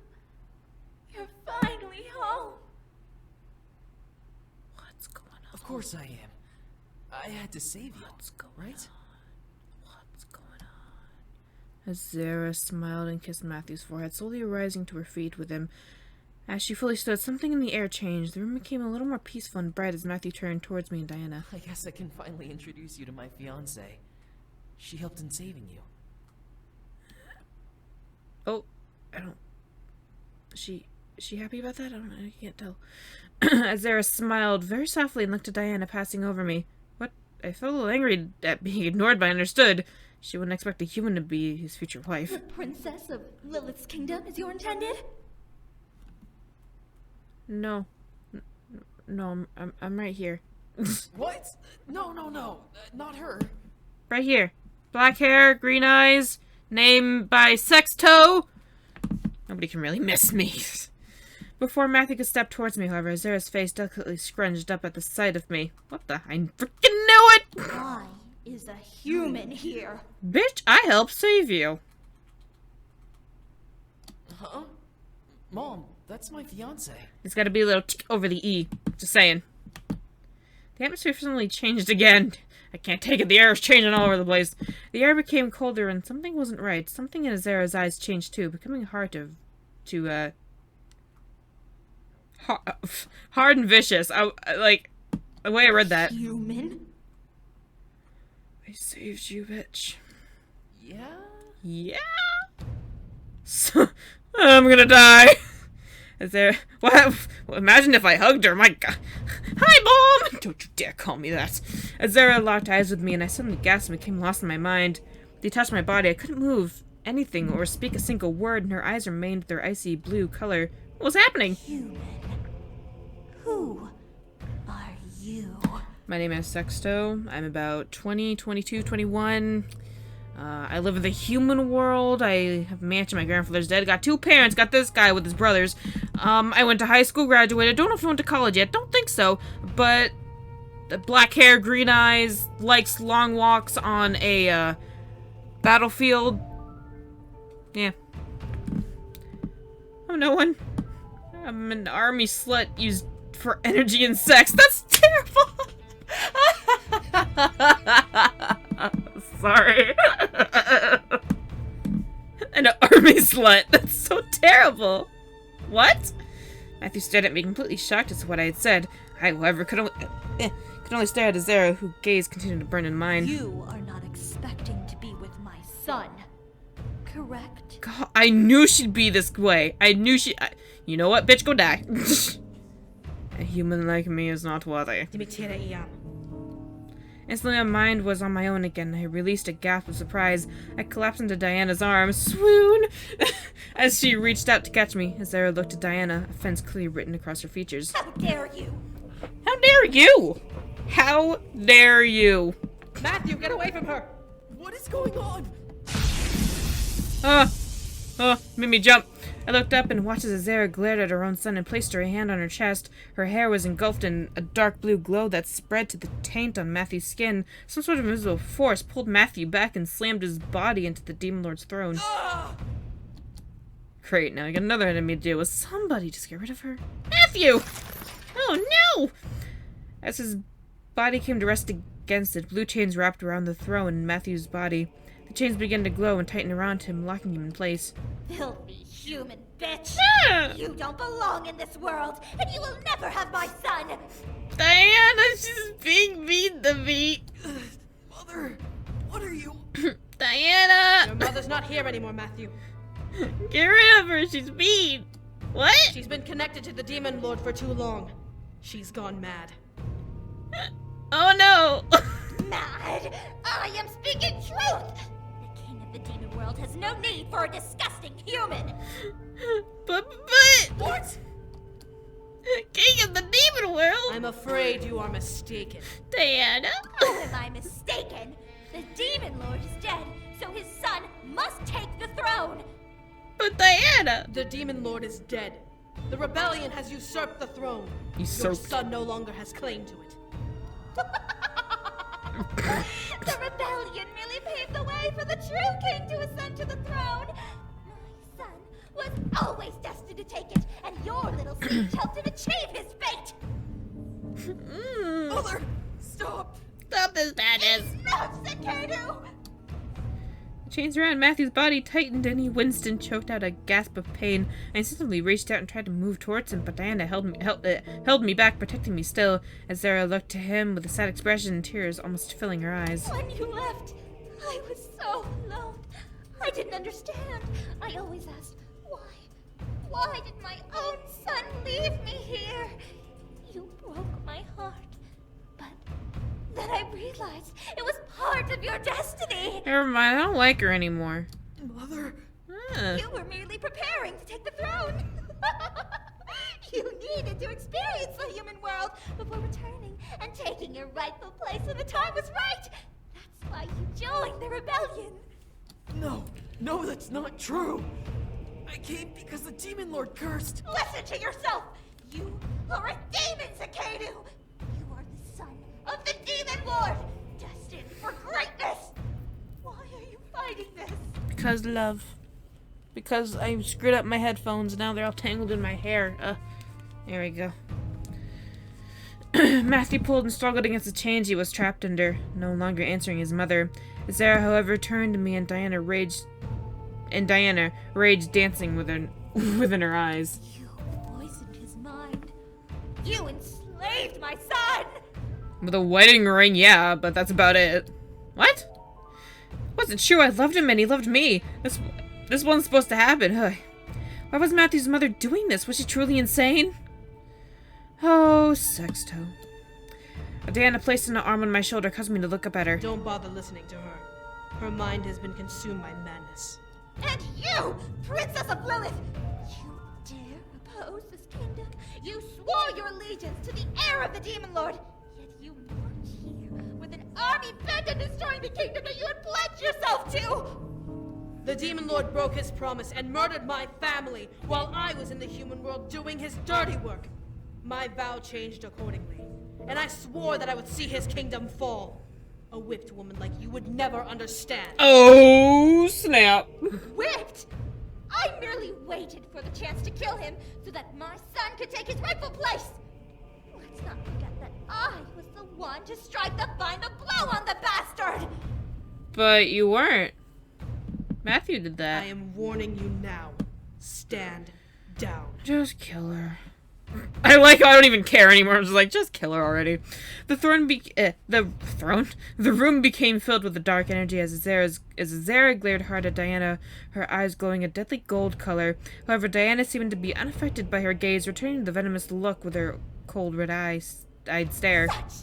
S8: you're finally home.
S2: What's going on?
S6: Of course I am. I had to save you.
S2: What's going
S6: right?
S2: on? What's going on? As Zara smiled and kissed Matthew's forehead, slowly rising to her feet with him. As she fully stood, something in the air changed. The room became a little more peaceful and bright as Matthew turned towards me and Diana.
S6: I guess I can finally introduce you to my fiancée. She helped in saving you.
S2: Oh, I don't... Is she happy about that? I can't tell. As Zara smiled very softly and looked at Diana passing over me. I felt a little angry at being ignored, but I understood. She wouldn't expect a human to be his future wife.
S5: The princess of Lilith's kingdom is your intended?
S2: No. No, I'm right here.
S6: What? No, not her.
S2: Right here. Black hair, green eyes, name by Sexto. Nobody can really miss me. Before Matthew could step towards me, however, Azera's face delicately scrunched up at the sight of me. What the? I freaking knew it!
S5: Why is a human here?
S2: Bitch, I helped save you.
S6: Huh? Mom, that's my fiance.
S2: It's gotta be a little tick over the E. Just saying. The atmosphere suddenly changed again. I can't take it. The air is changing all over the place. The air became colder and something wasn't right. Something in Azera's eyes changed too, becoming hard and vicious. Like, the way I read that.
S5: Human?
S2: I saved you, bitch.
S6: Yeah?
S2: Yeah? So, I'm gonna die. Is there... What? Well, imagine if I hugged her. My God. Hi, Mom! Don't you dare call me that. Azera locked eyes with me, and I suddenly gasped and became lost in my mind. They touched my body. I couldn't move anything or speak a single word, and her eyes remained their icy blue color. What was happening?
S5: Human. Who are you?
S2: My name is Sexto. I'm about 20, 22, 21. I live in the human world. I have a mansion. My grandfather's dead. Got 2 parents. Got this guy with his brothers. I went to high school, graduated. Don't know if I went to college yet. Don't think so. But black hair, green eyes, likes long walks on a battlefield. Yeah. I'm no one. I'm an army slut used for energy and sex. That's terrible. Sorry. An army slut. That's so terrible. What? Matthew stared at me, completely shocked as to what I had said. I, however, could only stare at Azera, whose gaze continued to burn in mine.
S5: You are not expecting to be with my son, correct?
S2: God, I knew she'd be this way. I knew she... you know what? Bitch, go die. A human like me is not worthy. Instantly, my mind was on my own again. I released a gasp of surprise. I collapsed into Diana's arms. Swoon! As she reached out to catch me. Azera looked at Diana, offense clearly written across her features.
S5: How dare you!
S2: How dare you! How dare you!
S4: Matthew, get away from her!
S6: What is going on?
S2: Made me jump. I looked up and watched as Azera glared at her own son and placed her hand on her chest. Her hair was engulfed in a dark blue glow that spread to the taint on Matthew's skin. Some sort of invisible force pulled Matthew back and slammed his body into the Demon Lord's throne. Great, now I got another enemy to deal with. Somebody just get rid of her. Matthew! Oh no! As his body came to rest against it, blue chains wrapped around the throne and Matthew's body. The chains began to glow and tighten around him, locking him in place.
S5: Filthy human bitch!
S2: Ah!
S5: You don't belong in this world, and you will never have my son!
S2: Diana, she's being mean to me.
S6: Mother, what are you...
S2: Diana!
S4: Your mother's not here anymore, Matthew.
S2: Get rid of her, she's mean. What?
S4: She's been connected to the Demon Lord for too long. She's gone mad.
S2: Oh no!
S5: Mad? I am speaking truth! The king of the demon world has no need for a disgusting human!
S2: But...
S4: What?
S2: King of the demon world?
S4: I'm afraid you are mistaken.
S2: Diana?
S5: How am I mistaken? The demon lord is dead, so his son must take the throne!
S2: But Diana!
S4: The Demon Lord is dead. The rebellion has usurped the throne.
S2: Usurped.
S4: Your son no longer has claim to it.
S5: The rebellion merely paved the way for the true king to ascend to the throne. My son was always destined to take it, and your little speech helped him achieve his fate.
S6: Mother, stop!
S2: Stop this madness!
S5: Stop, Sekeru!
S2: The chains around Matthew's body tightened and he winced and choked out a gasp of pain. I instantly reached out and tried to move towards him, but Diana held me back, protecting me still, as Zara looked to him with a sad expression and tears almost filling her eyes.
S5: When you left, I was so alone. I didn't understand. I always asked, why? Why did my own son leave me here? You broke my heart, but Then I realized it was part of your destiny.
S2: Never mind, I don't like her anymore.
S5: Mother.
S2: Huh.
S5: You were merely preparing to take the throne. You needed to experience the human world before returning and taking your rightful place when the time was right. That's why you joined the rebellion.
S6: No, that's not true. I came because the Demon Lord cursed.
S5: Listen to yourself. You are a demon, Seduce. You are the son of the Demon Lord, destined for greatness. Why are you fighting this?
S2: Because love. Because I screwed up my headphones, now they're all tangled in my hair. There we go. Matthew pulled and struggled against the chains he was trapped under, no longer answering his mother. Sarah, however, turned to me and Diana raged dancing within her eyes.
S5: You poisoned his mind. You enslaved my son.
S2: With a wedding ring, yeah, but that's about it. What? It wasn't true. I loved him and he loved me. This wasn't supposed to happen. Why was Matthew's mother doing this? Was she truly insane? Oh, Sexto. Diana placed an arm on my shoulder, causing me to look up at her.
S4: Don't bother listening to her. Her mind has been consumed by madness.
S5: And you, Princess of Lilith, you dare oppose this kingdom? You swore your allegiance to the heir of the Demon Lord, yet you march here with an army bent on destroying the kingdom that you had pledged yourself to!
S4: The Demon Lord broke his promise and murdered my family while I was in the human world doing his dirty work. My vow changed accordingly, and I swore that I would see his kingdom fall. A whipped woman like you would never understand.
S2: Oh, snap.
S5: Whipped? I merely waited for the chance to kill him so that my son could take his rightful place. Let's not forget that I was the one to strike the final blow on the bastard.
S2: But you weren't. Matthew did that.
S4: I am warning you now. Stand down.
S2: Just kill her. I don't even care anymore. I'm just like, just kill her already. The room became filled with a dark energy as Zara glared hard at Diana, her eyes glowing a deadly gold color. However, Diana seemed to be unaffected by her gaze, returning the venomous look with her cold red-eyed stare.
S5: Such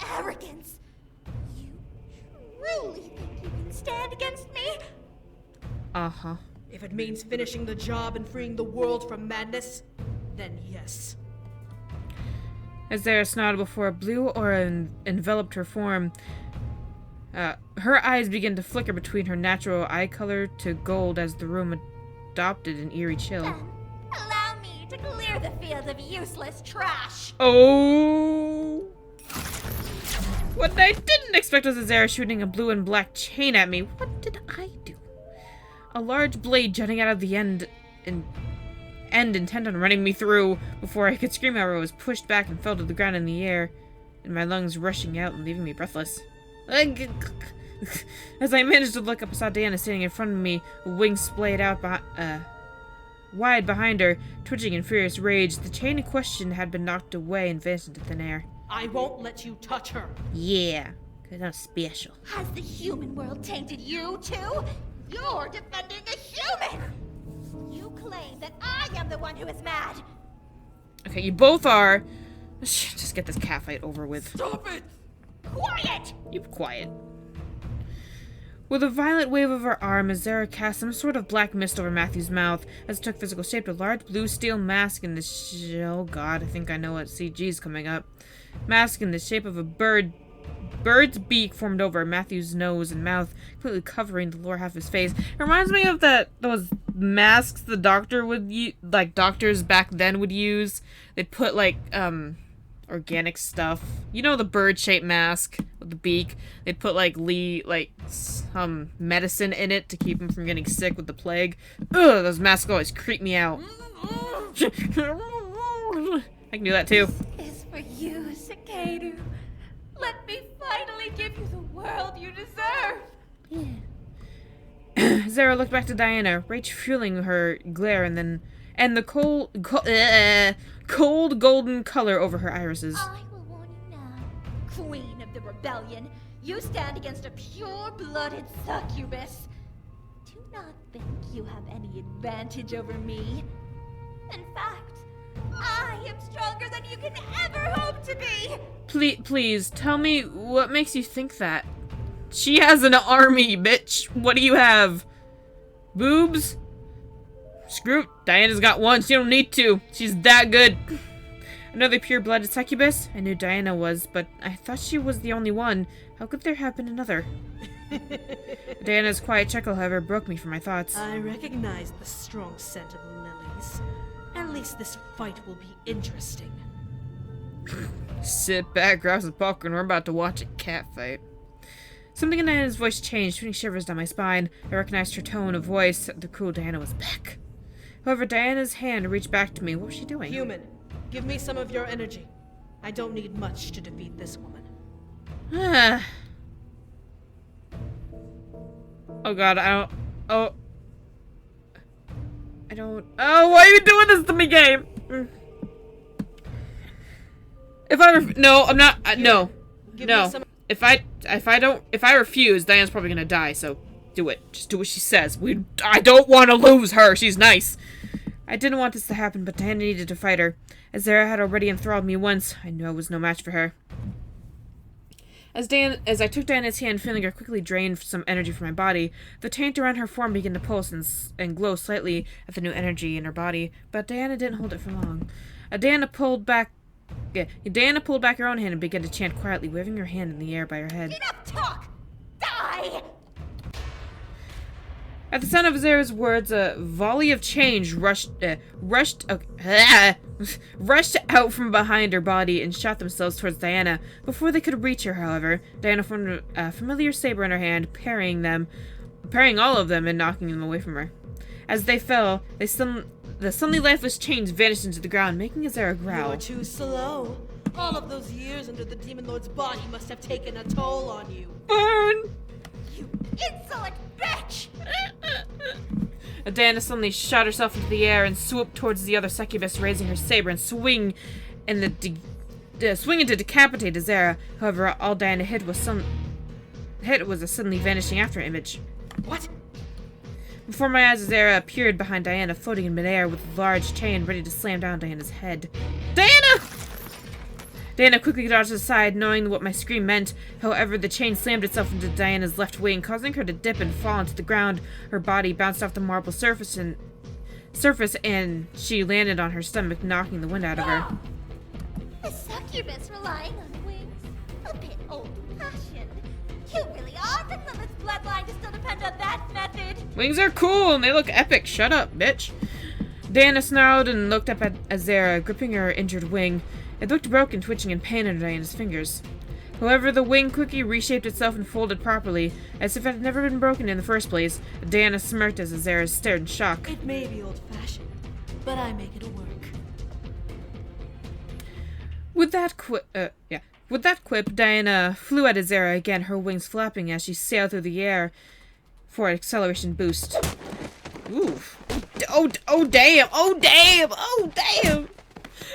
S5: arrogance! You truly think you can stand against me?
S2: Uh-huh.
S4: If it means finishing the job and freeing the world from madness, then yes.
S2: As Zara snarled before a blue aura enveloped her form, her eyes began to flicker between her natural eye color to gold as the room adopted an eerie chill.
S5: Then allow me to clear the field of useless trash.
S2: Oh! What I didn't expect was Zara shooting a blue and black chain at me. What did I do? A large blade jutting out of the end intent on running me through. Before I could scream, however, I was pushed back and fell to the ground in the air, and my lungs rushing out and leaving me breathless. As I managed to look up, I saw Diana standing in front of me, wings splayed out wide behind her, twitching in furious rage. The chain in question had been knocked away and vanished into thin air.
S4: I won't let you touch her.
S2: Yeah, because I'm special.
S5: Has the human world tainted you too? You're defending a human! You claim that I am the one who is mad!
S2: Okay, you both are. Just get this catfight over with.
S5: Stop it! Quiet!
S2: You be quiet. With a violent wave of her arm, Zara cast some sort of black mist over Matthew's mouth as it took physical shape. A large blue steel mask in the oh god, I think I know what CG's coming up. Mask in the shape of a bird's beak formed over Matthew's nose and mouth, completely covering the lower half of his face. It reminds me of those masks the doctor would use, like doctors back then would use. They'd put like organic stuff. You know, the bird-shaped mask with the beak. They'd put like some medicine in it to keep him from getting sick with the plague. Ugh, those masks always creep me out. I can do that too.
S5: This is for you, Seduce. Let me finally give you the world you deserve.
S2: Yeah. Zara looked back to Diana, rage fueling her glare, and the cold golden color over her irises.
S5: I will warn you now, Queen of the Rebellion. You stand against a pure-blooded succubus. Do not think you have any advantage over me. In fact, I am stronger than you can ever hope to be!
S2: Please, tell me what makes you think that. She has an army, bitch. What do you have? Boobs? Screw it. Diana's got one. She don't need two. She's that good. Another pure-blooded succubus? I knew Diana was, but I thought she was the only one. How could there have been another? Diana's quiet chuckle, however, broke me from my thoughts.
S4: I recognize the strong scent of lilies. At least this fight will be interesting.
S2: Sit back, grab some popcorn. We're about to watch a cat fight. Something in Diana's voice changed, putting shivers down my spine. I recognized her tone of voice. The cruel Diana was back. However, Diana's hand reached back to me. What was she doing?
S4: Human, give me some of your energy. I don't need much to defeat this woman.
S2: Oh god, I don't. Oh, why are you doing this to me, game? No, I'm not. No. If I refuse, Diana's probably gonna die. So do it. Just do what she says. I don't want to lose her. She's nice. I didn't want this to happen, but Diana needed to fight her. As Zara had already enthralled me once, I knew I was no match for her. As I took Diana's hand, feeling her quickly drain some energy from my body, the taint around her form began to pulse and glow slightly at the new energy in her body, but Diana didn't hold it for long. Diana pulled back her own hand and began to chant quietly, waving her hand in the air by her head.
S5: Enough talk! Die!
S2: At the sound of Zara's words, a volley of change rushed out from behind her body and shot themselves towards Diana. Before they could reach her, however, Diana formed a familiar saber in her hand, parrying all of them and knocking them away from her. As they fell, the suddenly lifeless chains vanished into the ground, making Zara growl.
S4: You're too slow. All of those years under the Demon Lord's body must have taken a toll on you.
S2: Burn!
S5: You insolent bitch!
S2: Diana suddenly shot herself into the air and swooped towards the other succubus, raising her saber and swing to decapitate Zara. However, all Diana hit was a suddenly vanishing after image.
S4: What?
S2: Before my eyes, Zara appeared behind Diana, floating in midair with a large chain ready to slam down Diana's head. Diana! Diana quickly dodged aside, knowing what my scream meant. However, the chain slammed itself into Diana's left wing, causing her to dip and fall into the ground. Her body bounced off the marble surface and she landed on her stomach, knocking the wind out of her.
S5: A succubus relying on wings? A bit old-fashioned. You really are the Lilith's bloodline to still depend on that method.
S2: Wings are cool and they look epic. Shut up, bitch. Diana snarled and looked up at Azera, gripping her injured wing. It looked broken, twitching in pain under Diana's fingers. However, the wing quickly reshaped itself and folded properly, as if it had never been broken in the first place. Diana smirked as Azera stared in shock.
S4: It may be old-fashioned, but I make it work.
S2: With that quip, Diana flew at Azera again, her wings flapping as she sailed through the air for an acceleration boost. Oof. Oh damn! Oh damn! Oh damn!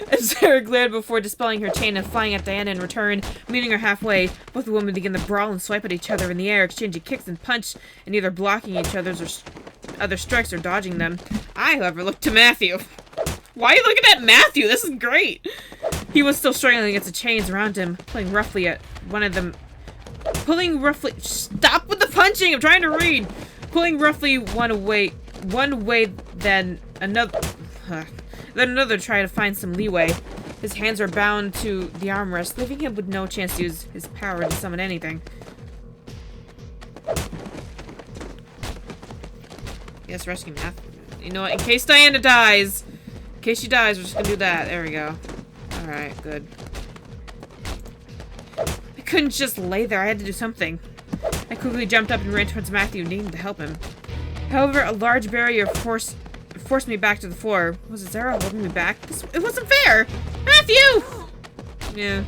S2: Azera glared before dispelling her chain and flying at Diana in return, meeting her halfway. Both the women began to brawl and swipe at each other in the air, exchanging kicks and punch, and either blocking each other's other strikes or dodging them. I, however, looked to Matthew. Why are you looking at Matthew? This is great! He was still struggling against the chains around him, pulling roughly at one of them. Stop with the punching! I'm trying to read! Pulling roughly one way, then another. Then another tried to find some leeway. His hands were bound to the armrest, leaving him with no chance to use his power to summon anything. Yes, rescue math. You know what? In case Diana dies, we're just gonna do that. There we go. Alright, good. I couldn't just lay there. I had to do something. I quickly jumped up and ran towards Matthew, needing to help him. However, a large barrier forced me back to the floor. Was Zara holding me back? It wasn't fair! Matthew! Yeah.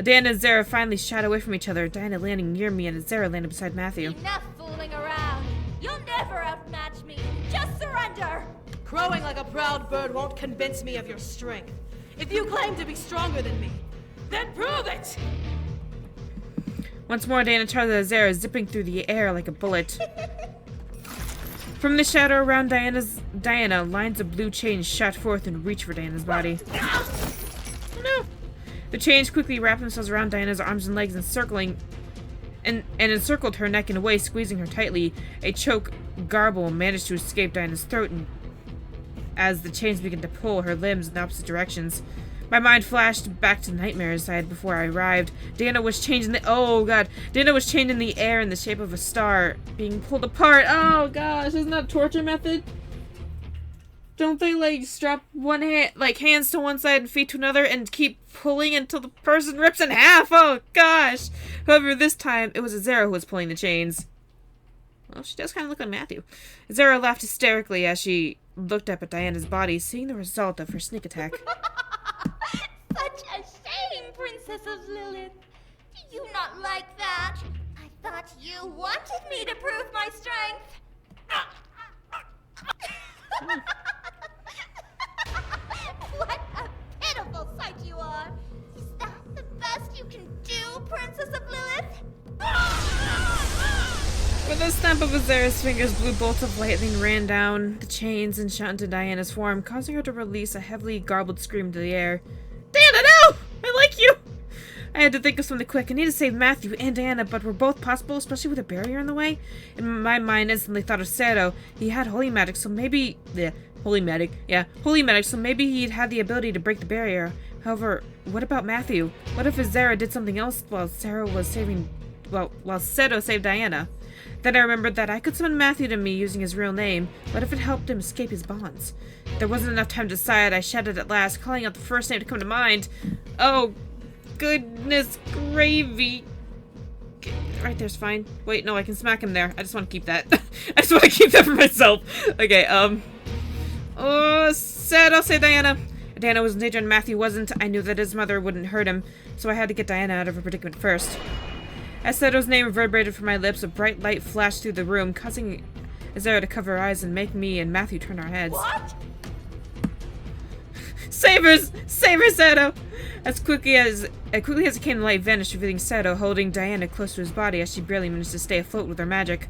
S2: Diana and Zara finally shot away from each other, Diana landing near me and Zara landed beside Matthew.
S5: Enough fooling around. You'll never outmatch me. Just surrender.
S4: Crowing like a proud bird won't convince me of your strength. If you claim to be stronger than me, then prove it!
S2: Once more, Diana charged at Zara, zipping through the air like a bullet. From the shadow around Diana, lines of blue chains shot forth and reached for Diana's body. Oh, no! The chains quickly wrapped themselves around Diana's arms and legs, encircled her neck and waist, squeezing her tightly. A choke garble managed to escape Diana's throat, and as the chains began to pull her limbs in the opposite directions. My mind flashed back to nightmares I had before I arrived. Diana was chained in the Diana was chained in the air in the shape of a star, being pulled apart. Oh gosh, isn't that a torture method? Don't they like strap one hand, like hands to one side and feet to another, and keep pulling until the person rips in half? Oh gosh! However, this time it was Azera who was pulling the chains. Well, she does kind of look like Matthew. Azera laughed hysterically as she looked up at Diana's body, seeing the result of her sneak attack.
S5: Such a shame, Princess of Lilith. Do you not like that? I thought you wanted me to prove my strength. What a pitiful sight you are. Is that the best you can do, Princess of Lilith?
S2: With a snap of Azera's fingers, blue bolts of lightning ran down the chains and shot into Diana's form, causing her to release a heavily garbled scream into the air. Diana, no! I like you! I had to think of something quick. I need to save Matthew and Diana, but were both possible, especially with a barrier in the way? And my mind instantly thought of Soto. He had holy magic, so maybe... holy magic, so maybe he'd had the ability to break the barrier. However, what about Matthew? What if Azera did something else while Soto saved Diana? Then I remembered that I could summon Matthew to me using his real name. What if it helped him escape his bonds? There wasn't enough time to decide. I shouted at last, calling out the first name to come to mind. Oh, goodness gravy. Right there's fine. Wait, no, I can smack him there. I just want to keep that. I just want to keep that for myself. Okay, oh, Soto, say Diana. Diana was in danger and Matthew wasn't. I knew that his mother wouldn't hurt him, so I had to get Diana out of her predicament first. As Soto's name reverberated from my lips, a bright light flashed through the room, causing Azera to cover her eyes and make me and Matthew turn our heads.
S5: What?
S2: Save her, Soto! As quickly as it came, the light vanished, revealing Soto holding Diana close to his body as she barely managed to stay afloat with her magic.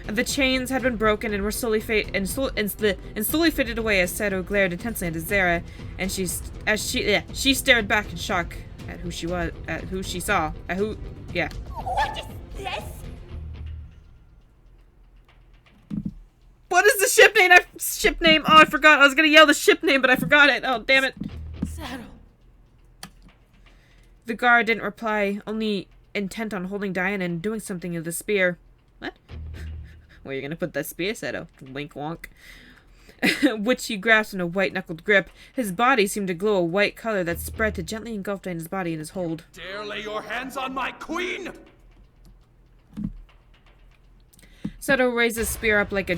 S2: The chains had been broken and were slowly faded away as Soto glared intensely at Azera, and she stared back in shock at who she saw.
S5: What is this?
S2: What is the ship name? Oh, I forgot. I was gonna yell the ship name, but I forgot it. Oh, damn it.
S6: Soto.
S2: The guard didn't reply, only intent on holding Diana and doing something with the spear. What? Where are you gonna put that spear, Soto? Wink wonk. Which he grasped in a white-knuckled grip. His body seemed to glow a white color that spread to gently engulf Diana's body in his hold.
S14: Dare lay your hands on my queen!
S2: Soto raised his spear up like a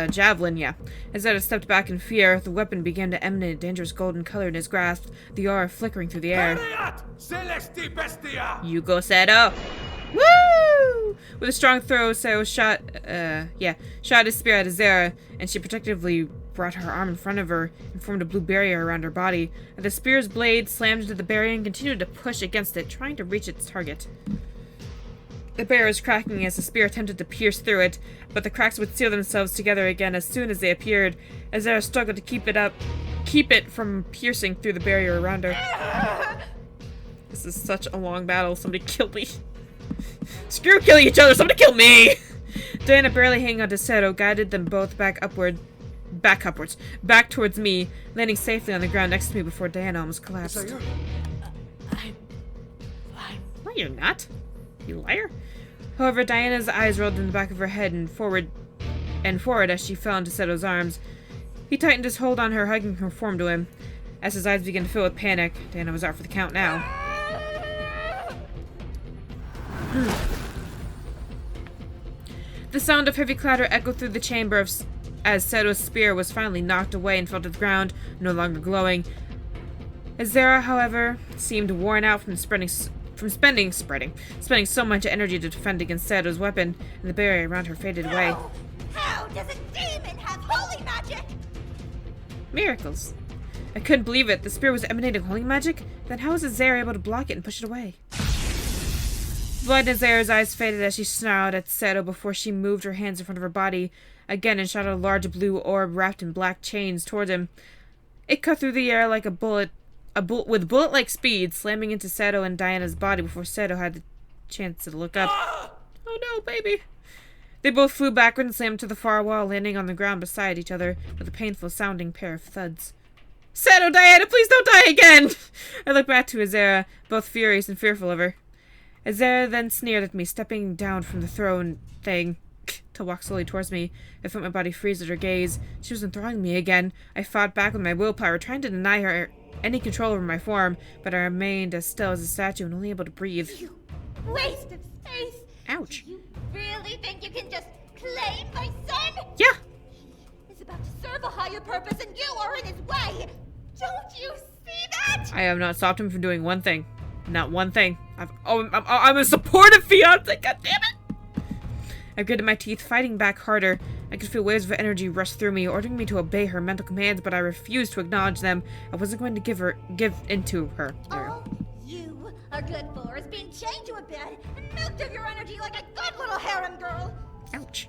S2: javelin, As Soto stepped back in fear, the weapon began to emanate a dangerous golden color in his grasp, the aura flickering through the air.
S14: Celesti bestia!
S2: You go, Soto! Woo! With a strong throw, Soto shot his spear at Azera, and she protectively brought her arm in front of her and formed a blue barrier around her body. The spear's blade slammed into the barrier and continued to push against it, trying to reach its target. The barrier was cracking as the spear attempted to pierce through it, but the cracks would seal themselves together again as soon as they appeared. Azera struggled to keep it from piercing through the barrier around her. This is such a long battle. Somebody kill me. Screw killing each other. Somebody kill me. Diana, barely hanging onto Soto, guided them both back towards me, landing safely on the ground next to me before Diana almost collapsed.
S6: I'm fine.
S2: No, you're not. You liar. However, Diana's eyes rolled in the back of her head and forward as she fell into Soto's arms. He tightened his hold on her, hugging her form to him. As his eyes began to fill with panic, Diana was out for the count now. The sound of heavy clatter echoed through the chamber as Soto's spear was finally knocked away and fell to the ground, no longer glowing. Azera, however, seemed worn out from spending so much energy to defend against Soto's weapon, and the barrier around her faded away.
S5: How does a demon have holy magic?
S2: Miracles. I couldn't believe it. The spear was emanating holy magic? Then how was Azera able to block it and push it away? Blood in Zara's eyes faded as she snarled at Seto before she moved her hands in front of her body again and shot a large blue orb wrapped in black chains toward him. It cut through the air like a bullet with bullet-like speed, slamming into Seto and Diana's body before Seto had the chance to look up. Oh no, baby! They both flew backward and slammed to the far wall, landing on the ground beside each other with a painful-sounding pair of thuds. Seto, Diana, please don't die again! I looked back to Azera, both furious and fearful of her. Azera then sneered at me, stepping down from the throne thing to walk slowly towards me. I felt my body freeze at her gaze. She was enthralling me again. I fought back with my willpower, trying to deny her any control over my form, but I remained as still as a statue and only able to breathe.
S5: You waste of space!
S2: Ouch.
S5: Do you really think you can just claim my son?
S2: Yeah!
S5: He is about to serve a higher purpose and you are in his way! Don't you see that?
S2: I have not stopped him from doing one thing. Not one thing. I'm a supportive fiance, goddammit! I gritted my teeth, fighting back harder. I could feel waves of energy rush through me, ordering me to obey her mental commands, but I refused to acknowledge them. I wasn't going to give in to her.
S5: All you are good for is being chained to a bed and milked of your energy like a good little harem girl.
S2: Ouch.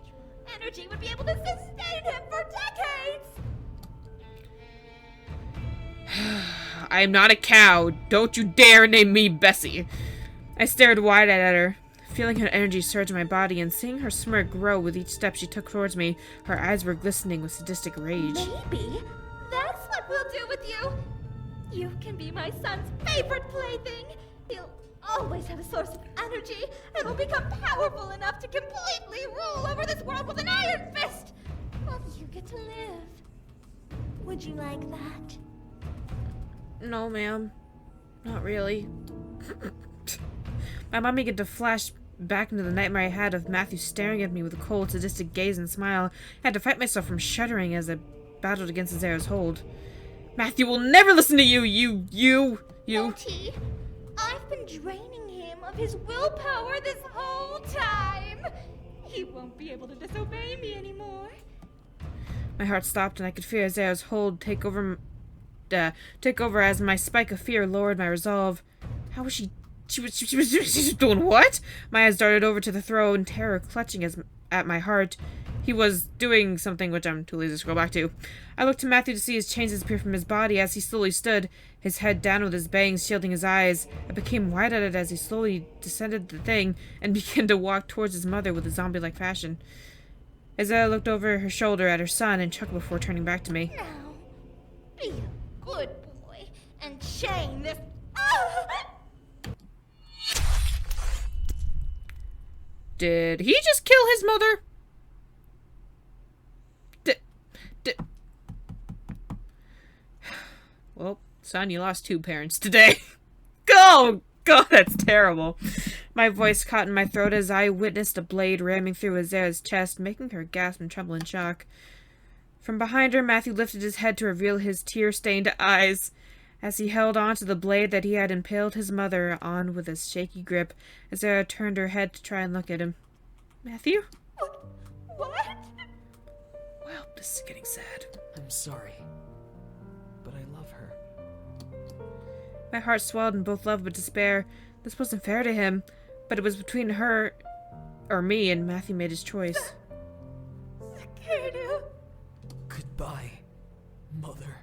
S5: Energy would be able to sustain him for decades.
S2: I am not a cow. Don't you dare name me Bessie. I stared wide-eyed at her, feeling her energy surge in my body and seeing her smirk grow with each step she took towards me. Her eyes were glistening with sadistic rage.
S5: Maybe that's what we'll do with you. You can be my son's favorite plaything. He'll always have a source of energy and will become powerful enough to completely rule over this world with an iron fist. While you get to live. Would you like that?
S2: No, ma'am. Not really. My mind began to flash back into the nightmare I had of Matthew staring at me with a cold, sadistic gaze and smile. I had to fight myself from shuddering as I battled against Azera's hold. Matthew will never listen to you, you.
S5: Won't he? I've been draining him of his willpower this whole time. He won't be able to disobey me anymore.
S2: My heart stopped and I could feel Azera's hold take over as my spike of fear lowered my resolve. How was she? She was doing what? My eyes darted over to the throne, terror clutching at my heart. He was doing something which I'm too lazy to scroll back to. I looked to Matthew to see his chains disappear from his body as he slowly stood, his head down with his bangs shielding his eyes. I became wide-eyed as he slowly descended the thing and began to walk towards his mother with a zombie-like fashion. Azera looked over her shoulder at her son and chuckled before turning back to me.
S5: Now, be a good boy and chain this.
S2: Did he just kill his mother? Well, son, you lost 2 parents today. Oh, God, that's terrible. My voice caught in my throat as I witnessed a blade ramming through Azera's chest, making her gasp and tremble in shock. From behind her, Matthew lifted his head to reveal his tear-stained eyes. As he held on to the blade that he had impaled his mother on with a shaky grip, Azera turned her head to try and look at him. Matthew?
S5: What?
S2: Well, this is getting sad.
S6: I'm sorry, but I love her.
S2: My heart swelled in both love but despair. This wasn't fair to him, but it was between her or me, and Matthew made his choice.
S5: Cicada.
S6: Goodbye, Mother.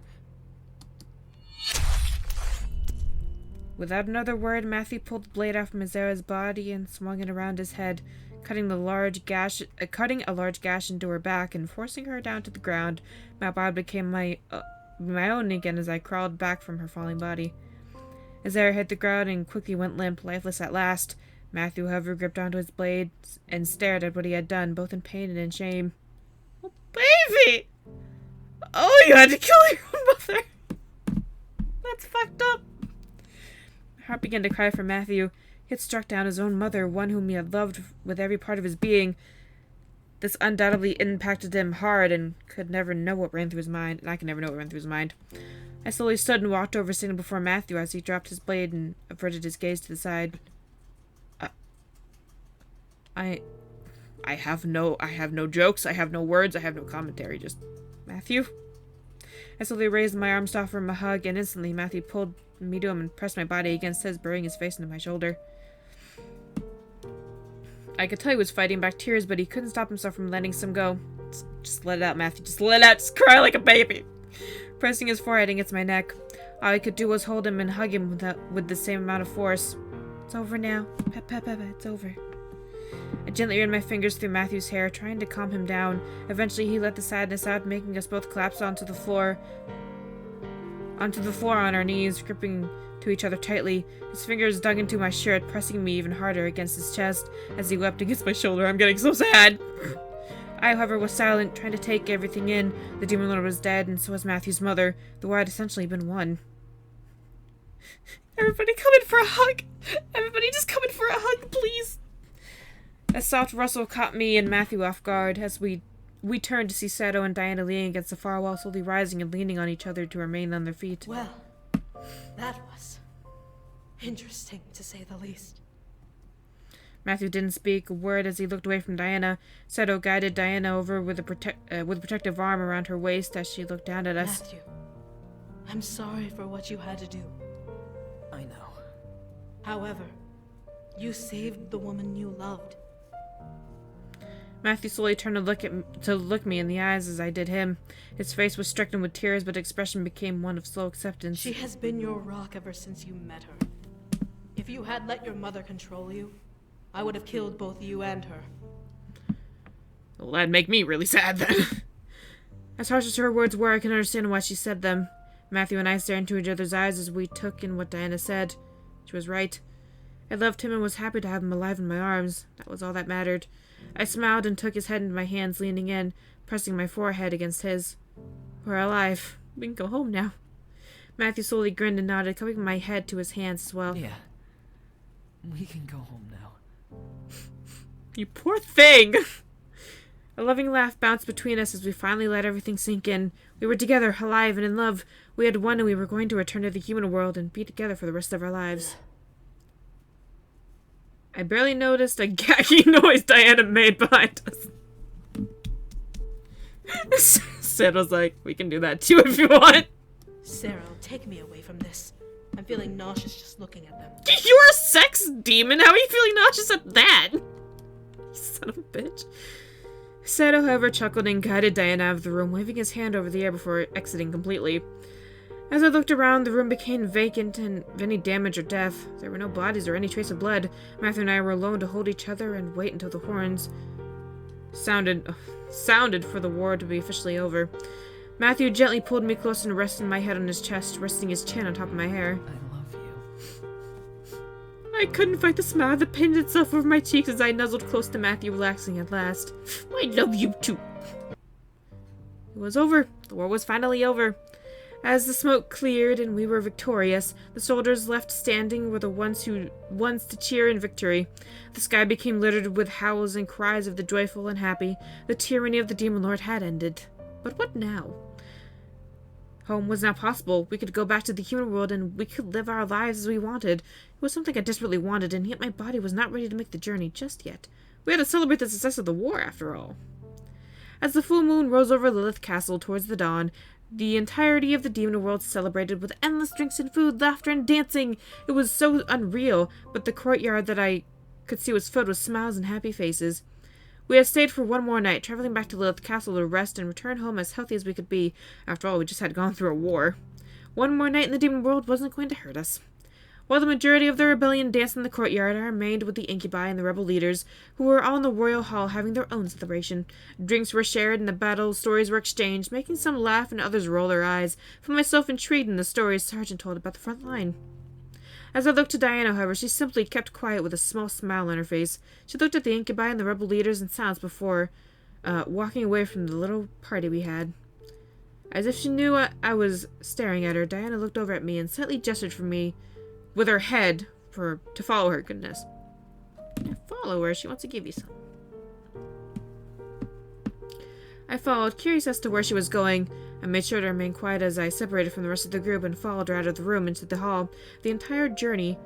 S2: Without another word, Matthew pulled the blade out from Azera's body and swung it around his head, cutting a large gash into her back and forcing her down to the ground. My body became my own again as I crawled back from her falling body. Azera hit the ground and quickly went limp, lifeless at last. Matthew, however, gripped onto his blade and stared at what he had done, both in pain and in shame. Oh, baby! Oh, you had to kill your own mother! That's fucked up. My heart began to cry for Matthew. He had struck down his own mother, one whom he had loved with every part of his being. This undoubtedly impacted him hard and could never know what ran through his mind, and I could never know what ran through his mind. I slowly stood and walked over, standing before Matthew as he dropped his blade and averted his gaze to the side. I have no jokes, I have no words, I have no commentary, just Matthew. I slowly raised my arms to offer him a hug, and instantly Matthew pulled me to him and pressed my body against his, burying his face into my shoulder. I could tell he was fighting back tears, but he couldn't stop himself from letting some go. Just let it out, Matthew. Just let it out. Just cry like a baby. Pressing his forehead against my neck. All I could do was hold him and hug him with the same amount of force. It's over now. Pep, pep, pep, it's over. I gently ran my fingers through Matthew's hair, trying to calm him down. Eventually, he let the sadness out, making us both collapse onto the floor on our knees, gripping to each other tightly. His fingers dug into my shirt, pressing me even harder against his chest as he wept against my shoulder. I'm getting so sad. I, however, was silent, trying to take everything in. The Demon Lord was dead, and so was Matthew's mother. The war had essentially been won. Everybody come in for a hug! Everybody just come in for a hug, please! A soft rustle caught me and Matthew off guard as we turned to see Soto and Diana leaning against the far wall, slowly rising and leaning on each other to remain on their feet.
S4: Well, that was interesting, to say the least.
S2: Matthew didn't speak a word as he looked away from Diana. Soto guided Diana over with a protective arm around her waist as she looked down at us.
S4: Matthew, I'm sorry for what you had to do.
S6: I know.
S4: However, you saved the woman you loved.
S2: Matthew slowly turned to look me in the eyes as I did him. His face was stricken with tears, but expression became one of slow acceptance.
S4: She has been your rock ever since you met her. If you had let your mother control you, I would have killed both you and her.
S2: Well, that'd make me really sad then. As harsh as her words were, I can understand why she said them. Matthew and I stared into each other's eyes as we took in what Diana said. She was right. I loved him and was happy to have him alive in my arms. That was all that mattered. I smiled and took his head into my hands, leaning in, pressing my forehead against his. We're alive. We can go home now. Matthew slowly grinned and nodded, cupping my head to his hands as well.
S6: Yeah. We can go home now.
S2: You poor thing! A loving laugh bounced between us as we finally let everything sink in. We were together, alive and in love. We had won and we were going to return to the human world and be together for the rest of our lives. I barely noticed a gaggy noise Diana made behind us. Sarah's like, we can do that too if you want.
S4: Sarah, take me away from this. I'm feeling nauseous just looking at them.
S2: You're a sex demon. How are you feeling nauseous at that? You son of a bitch. Soto, however, chuckled and guided Diana out of the room, waving his hand over the air before exiting completely. As I looked around, the room became vacant and of any damage or death. There were no bodies or any trace of blood. Matthew and I were alone to hold each other and wait until the horns sounded for the war to be officially over. Matthew gently pulled me close and rested my head on his chest, resting his chin on top of my hair.
S6: I love you.
S2: I couldn't fight the smile that pinned itself over my cheeks as I nuzzled close to Matthew, relaxing at last. I love you too. It was over. The war was finally over. As the smoke cleared and we were victorious, the soldiers left standing were the ones to cheer in victory. The sky became littered with howls and cries of the joyful and happy. The tyranny of the Demon Lord had ended. But what now? Home was now possible. We could go back to the human world and we could live our lives as we wanted. It was something I desperately wanted, and yet my body was not ready to make the journey just yet. We had to celebrate the success of the war, after all. As the full moon rose over Lilith Castle towards the dawn, the entirety of the demon world celebrated with endless drinks and food, laughter, and dancing. It was so unreal, but the courtyard that I could see was filled with smiles and happy faces. We had stayed for one more night, traveling back to Lilith Castle to rest and return home as healthy as we could be. After all, we just had gone through a war. One more night in the demon world wasn't going to hurt us. While the majority of the rebellion danced in the courtyard, I remained with the incubi and the rebel leaders, who were all in the royal hall having their own celebration. Drinks were shared and the battle stories were exchanged, making some laugh and others roll their eyes, found myself intrigued in the stories Sergeant told about the front line. As I looked to Diana, however, she simply kept quiet with a small smile on her face. She looked at the incubi and the rebel leaders in silence before walking away from the little party we had. As if she knew I was staring at her, Diana looked over at me and slightly gestured for me with her head to follow her. Goodness. Follow her. She wants to give you some. I followed, curious as to where she was going. I made sure to remain quiet as I separated from the rest of the group and followed her out of the room into the hall. The entire journey,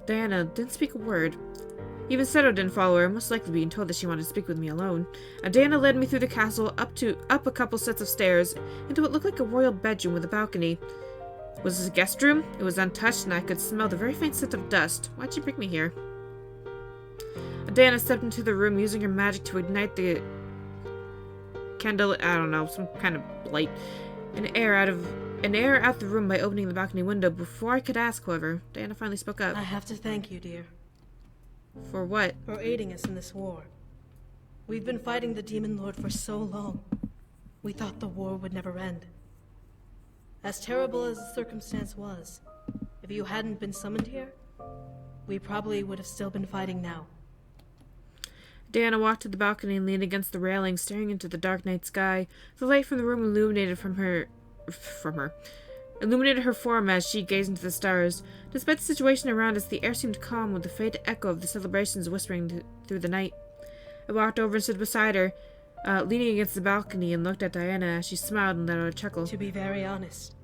S2: Diana didn't speak a word. Even Soto didn't follow her, most likely being told that she wanted to speak with me alone. Diana led me through the castle, up a couple sets of stairs, into what looked like a royal bedroom with a balcony. Was this a guest room? It was untouched and I could smell the very faint scent of dust. Why'd you bring me here? Diana stepped into the room using her magic to ignite the candle, I don't know, some kind of light, and air out the room by opening the balcony window. Before I could ask, however, Diana finally spoke up.
S4: I have to thank you, dear.
S2: For what?
S4: For aiding us in this war. We've been fighting the Demon Lord for so long. We thought the war would never end. As terrible as the circumstance was, if you hadn't been summoned here, we probably would have still been fighting now.
S2: Diana walked to the balcony and leaned against the railing, staring into the dark night sky. The light from the room illuminated illuminated her form as she gazed into the stars. Despite the situation around us, the air seemed calm, with the faint echo of the celebrations whispering through the night. I walked over and stood beside her, leaning against the balcony, and looked at Diana as she smiled and let out a chuckle.
S4: To be very honest,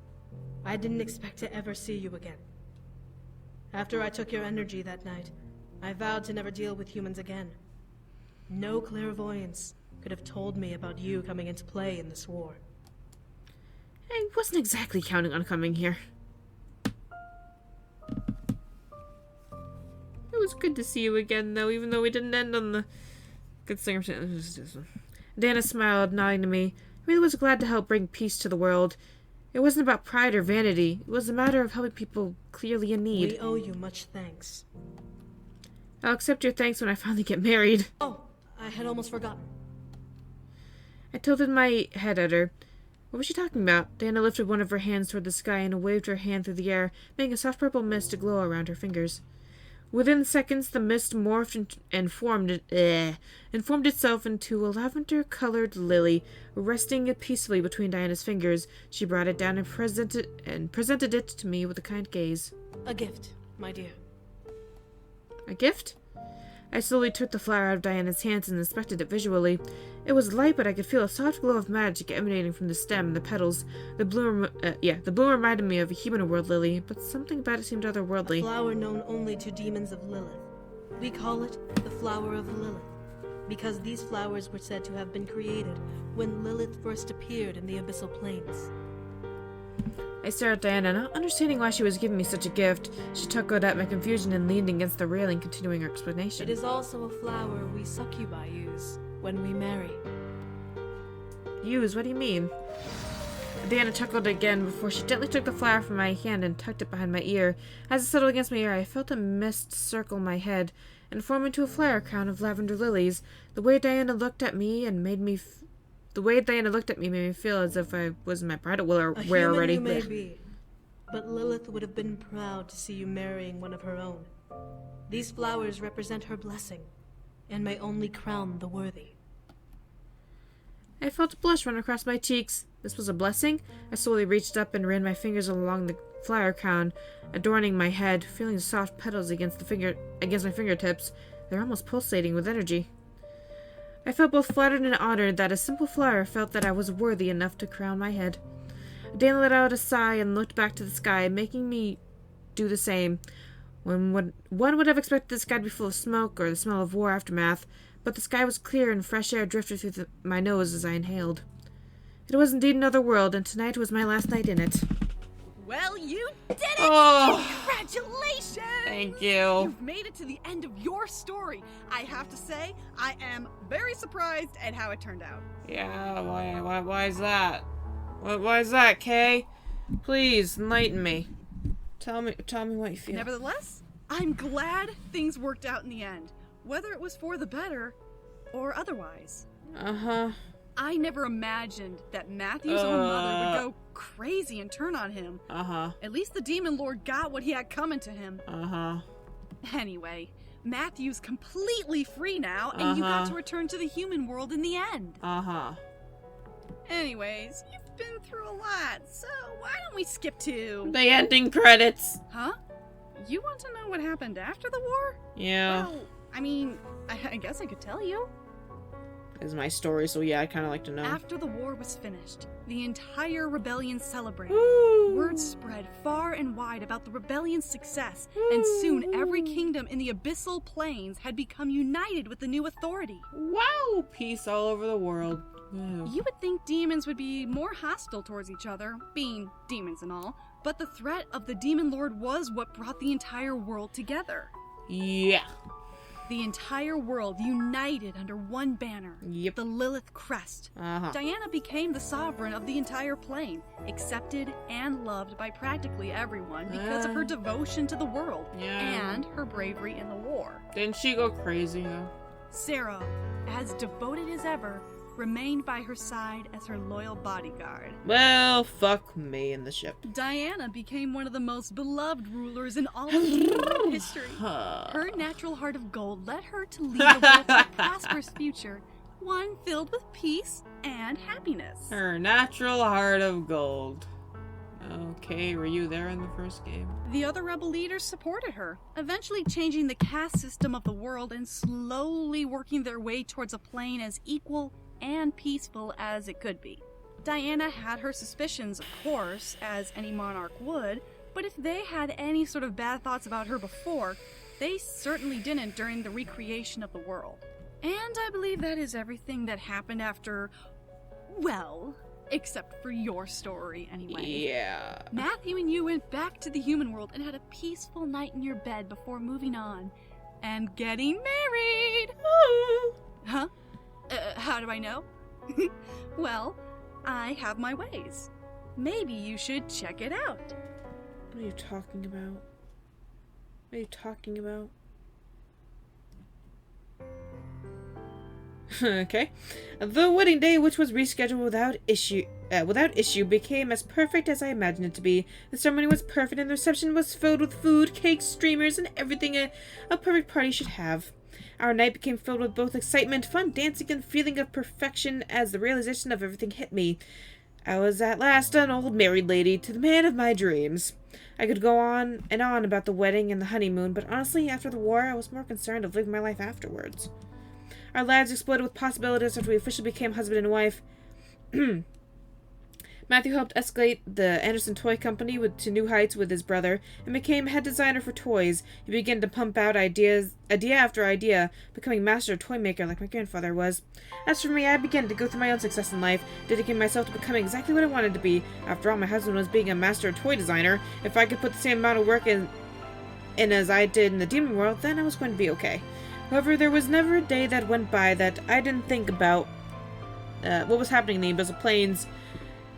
S4: I didn't expect to ever see you again. After I took your energy that night, I vowed to never deal with humans again. No clairvoyance could have told me about you coming into play in this war.
S2: I wasn't exactly counting on coming here. It was good to see you again, though, even though we didn't end on the good circumstances. Diana smiled, nodding to me. I really was glad to help bring peace to the world. It wasn't about pride or vanity. It was a matter of helping people clearly in need.
S4: We owe you much thanks.
S2: I'll accept your thanks when I finally get married.
S4: Oh, I had almost forgotten.
S2: I tilted my head at her. What was she talking about? Diana lifted one of her hands toward the sky and waved her hand through the air, making a soft purple mist to glow around her fingers. Within seconds, the mist morphed and formed itself into a lavender-colored lily, resting peacefully between Diana's fingers. She brought it down and presented it to me with a kind gaze.
S4: A gift, my dear.
S2: A gift? I slowly took the flower out of Diana's hands and inspected it visually. It was light, but I could feel a soft glow of magic emanating from the stem and the petals. The bloom reminded me of a human world lily, but something about it seemed otherworldly.
S4: A flower known only to demons of Lilith. We call it the flower of Lilith, because these flowers were said to have been created when Lilith first appeared in the abyssal plains.
S2: I stared at Diana, not understanding why she was giving me such a gift. She chuckled at my confusion and leaned against the railing, continuing her explanation.
S4: It is also a flower we succubi use when we marry.
S2: Use? What do you mean? Diana chuckled again before she gently took the flower from my hand and tucked it behind my ear. As it settled against my ear, I felt a mist circle my head and form into a flower crown of lavender lilies. The way Diana looked at me made me feel as if I was in my bridal wear already.
S4: You may be, but Lilith would have been proud to see you marrying one of her own. These flowers represent her blessing, and may only crown the worthy.
S2: I felt a blush run across my cheeks. This was a blessing? I slowly reached up and ran my fingers along the flower crown, adorning my head, feeling the soft petals against my fingertips. They're almost pulsating with energy. I felt both flattered and honored that a simple flower felt that I was worthy enough to crown my head. Diana let out a sigh and looked back to the sky, making me do the same. One would have expected the sky to be full of smoke or the smell of war aftermath, but the sky was clear and fresh air drifted through my nose as I inhaled. It was indeed another world, and tonight was my last night in it.
S13: Well, you did it!
S2: Oh!
S13: Congratulations!
S2: Thank you.
S13: You've made it to the end of your story. I have to say, I am very surprised at how it turned out.
S2: Yeah, why is that? Why is that, Kay? Please, enlighten me. Tell me what you feel.
S13: Nevertheless, I'm glad things worked out in the end, whether it was for the better or otherwise.
S2: Uh-huh.
S13: I never imagined that Matthew's own mother would go crazy and turn on him.
S2: Uh-huh.
S13: At least the Demon Lord got what he had coming to him.
S2: Uh-huh.
S13: Anyway, Matthew's completely free now, and you got to return to the human world in the end.
S2: Uh-huh.
S13: Anyways, you've been through a lot, so why don't we skip to...
S2: the ending credits.
S13: Huh? You want to know what happened after the war?
S2: Yeah.
S13: Well, I mean, I guess I could tell you.
S2: Is my story, so yeah, I'd kind of like to know.
S13: After the war was finished, the entire rebellion celebrated.
S2: Woo!
S13: Word spread far and wide about the rebellion's success, and soon every kingdom in the abyssal plains had become united with the new authority.
S2: Wow! Peace all over the world. Wow.
S13: You would think demons would be more hostile towards each other, being demons and all, but the threat of the Demon Lord was what brought the entire world together.
S2: Yeah.
S13: The entire world united under one banner.
S2: Yep.
S13: The Lilith crest. Diana became the sovereign of the entire plane, accepted and loved by practically everyone because of her devotion to the world and her bravery in the war.
S2: Didn't she go crazy, though?
S13: Sarah, as devoted as ever, remained by her side as her loyal bodyguard.
S2: Well, fuck me in the ship.
S13: Diana became one of the most beloved rulers in all of human history. Her natural heart of gold led her to lead the world to a prosperous future, one filled with peace and happiness.
S2: Her natural heart of gold. Okay, were you there in the first game?
S13: The other rebel leaders supported her, eventually changing the caste system of the world and slowly working their way towards a plane as equal and peaceful as it could be. Diana had her suspicions, of course, as any monarch would, but if they had any sort of bad thoughts about her before, they certainly didn't during the recreation of the world. And I believe that is everything that happened after, well, except for your story, anyway.
S2: Yeah.
S13: Matthew and you went back to the human world and had a peaceful night in your bed before moving on and getting married. Huh? How do I know? Well, I have my ways. Maybe you should check it out.
S2: What are you talking about? What are you talking about? Okay. The wedding day, which was rescheduled without issue, became as perfect as I imagined it to be. The ceremony was perfect, and the reception was filled with food, cakes, streamers, and everything a perfect party should have. Our night became filled with both excitement, fun dancing, and feeling of perfection as the realization of everything hit me. I was at last an old married lady to the man of my dreams. I could go on and on about the wedding and the honeymoon, but honestly, after the war, I was more concerned of living my life afterwards. Our lives exploded with possibilities after we officially became husband and wife. Matthew helped escalate the Anderson Toy Company to new heights with his brother, and became head designer for toys. He began to pump out idea after idea, becoming master toy maker like my grandfather was. As for me, I began to go through my own success in life, dedicating myself to becoming exactly what I wanted to be. After all, my husband was being a master toy designer. If I could put the same amount of work in as I did in the demon world, then I was going to be okay. However, there was never a day that went by that I didn't think about what was happening in the Abyssal Plains.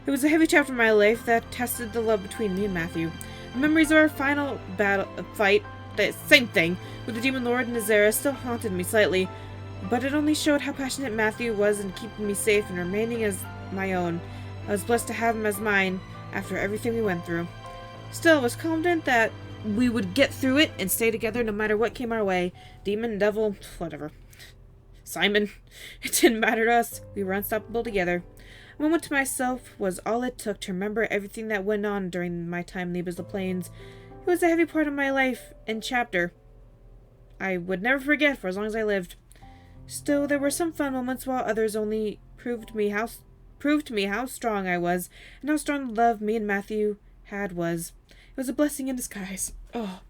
S2: It was a heavy chapter in my life that tested the love between me and Matthew. The memories of our final fight, the same thing, with the Demon Lord and Azera still haunted me slightly, but it only showed how passionate Matthew was in keeping me safe and remaining as my own. I was blessed to have him as mine after everything we went through. Still, I was confident that we would get through it and stay together no matter what came our way. Demon, devil, whatever. Simon, it didn't matter to us. We were unstoppable together. A moment to myself was all it took to remember everything that went on during my time in the Abyssal Plains. It was a heavy part of my life and chapter I would never forget for as long as I lived. Still, there were some fun moments, while others only proved to me how strong I was, and how strong the love me and Matthew had was. It was a blessing in disguise. Oh,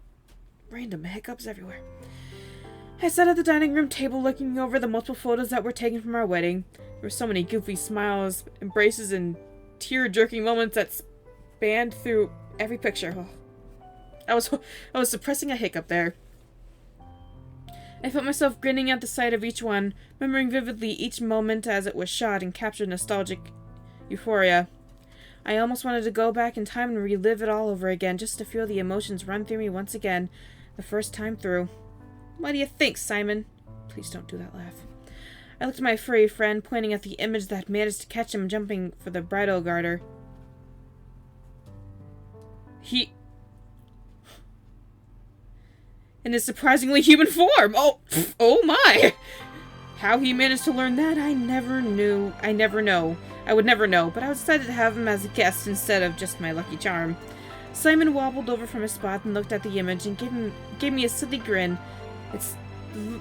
S2: random hiccups everywhere. I sat at the dining room table looking over the multiple photos that were taken from our wedding. There were so many goofy smiles, embraces, and tear-jerking moments that spanned through every picture. Oh. I was suppressing a hiccup there. I felt myself grinning at the sight of each one, remembering vividly each moment as it was shot and captured nostalgic euphoria. I almost wanted to go back in time and relive it all over again, just to feel the emotions run through me once again, the first time through. What do you think, Simon? Please don't do that laugh. I looked at my furry friend, pointing at the image that managed to catch him jumping for the bridal garter. In his surprisingly human form! Oh my! How he managed to learn that, I never knew. I would never know, but I was excited to have him as a guest instead of just my lucky charm. Simon wobbled over from his spot and looked at the image and gave me a silly grin.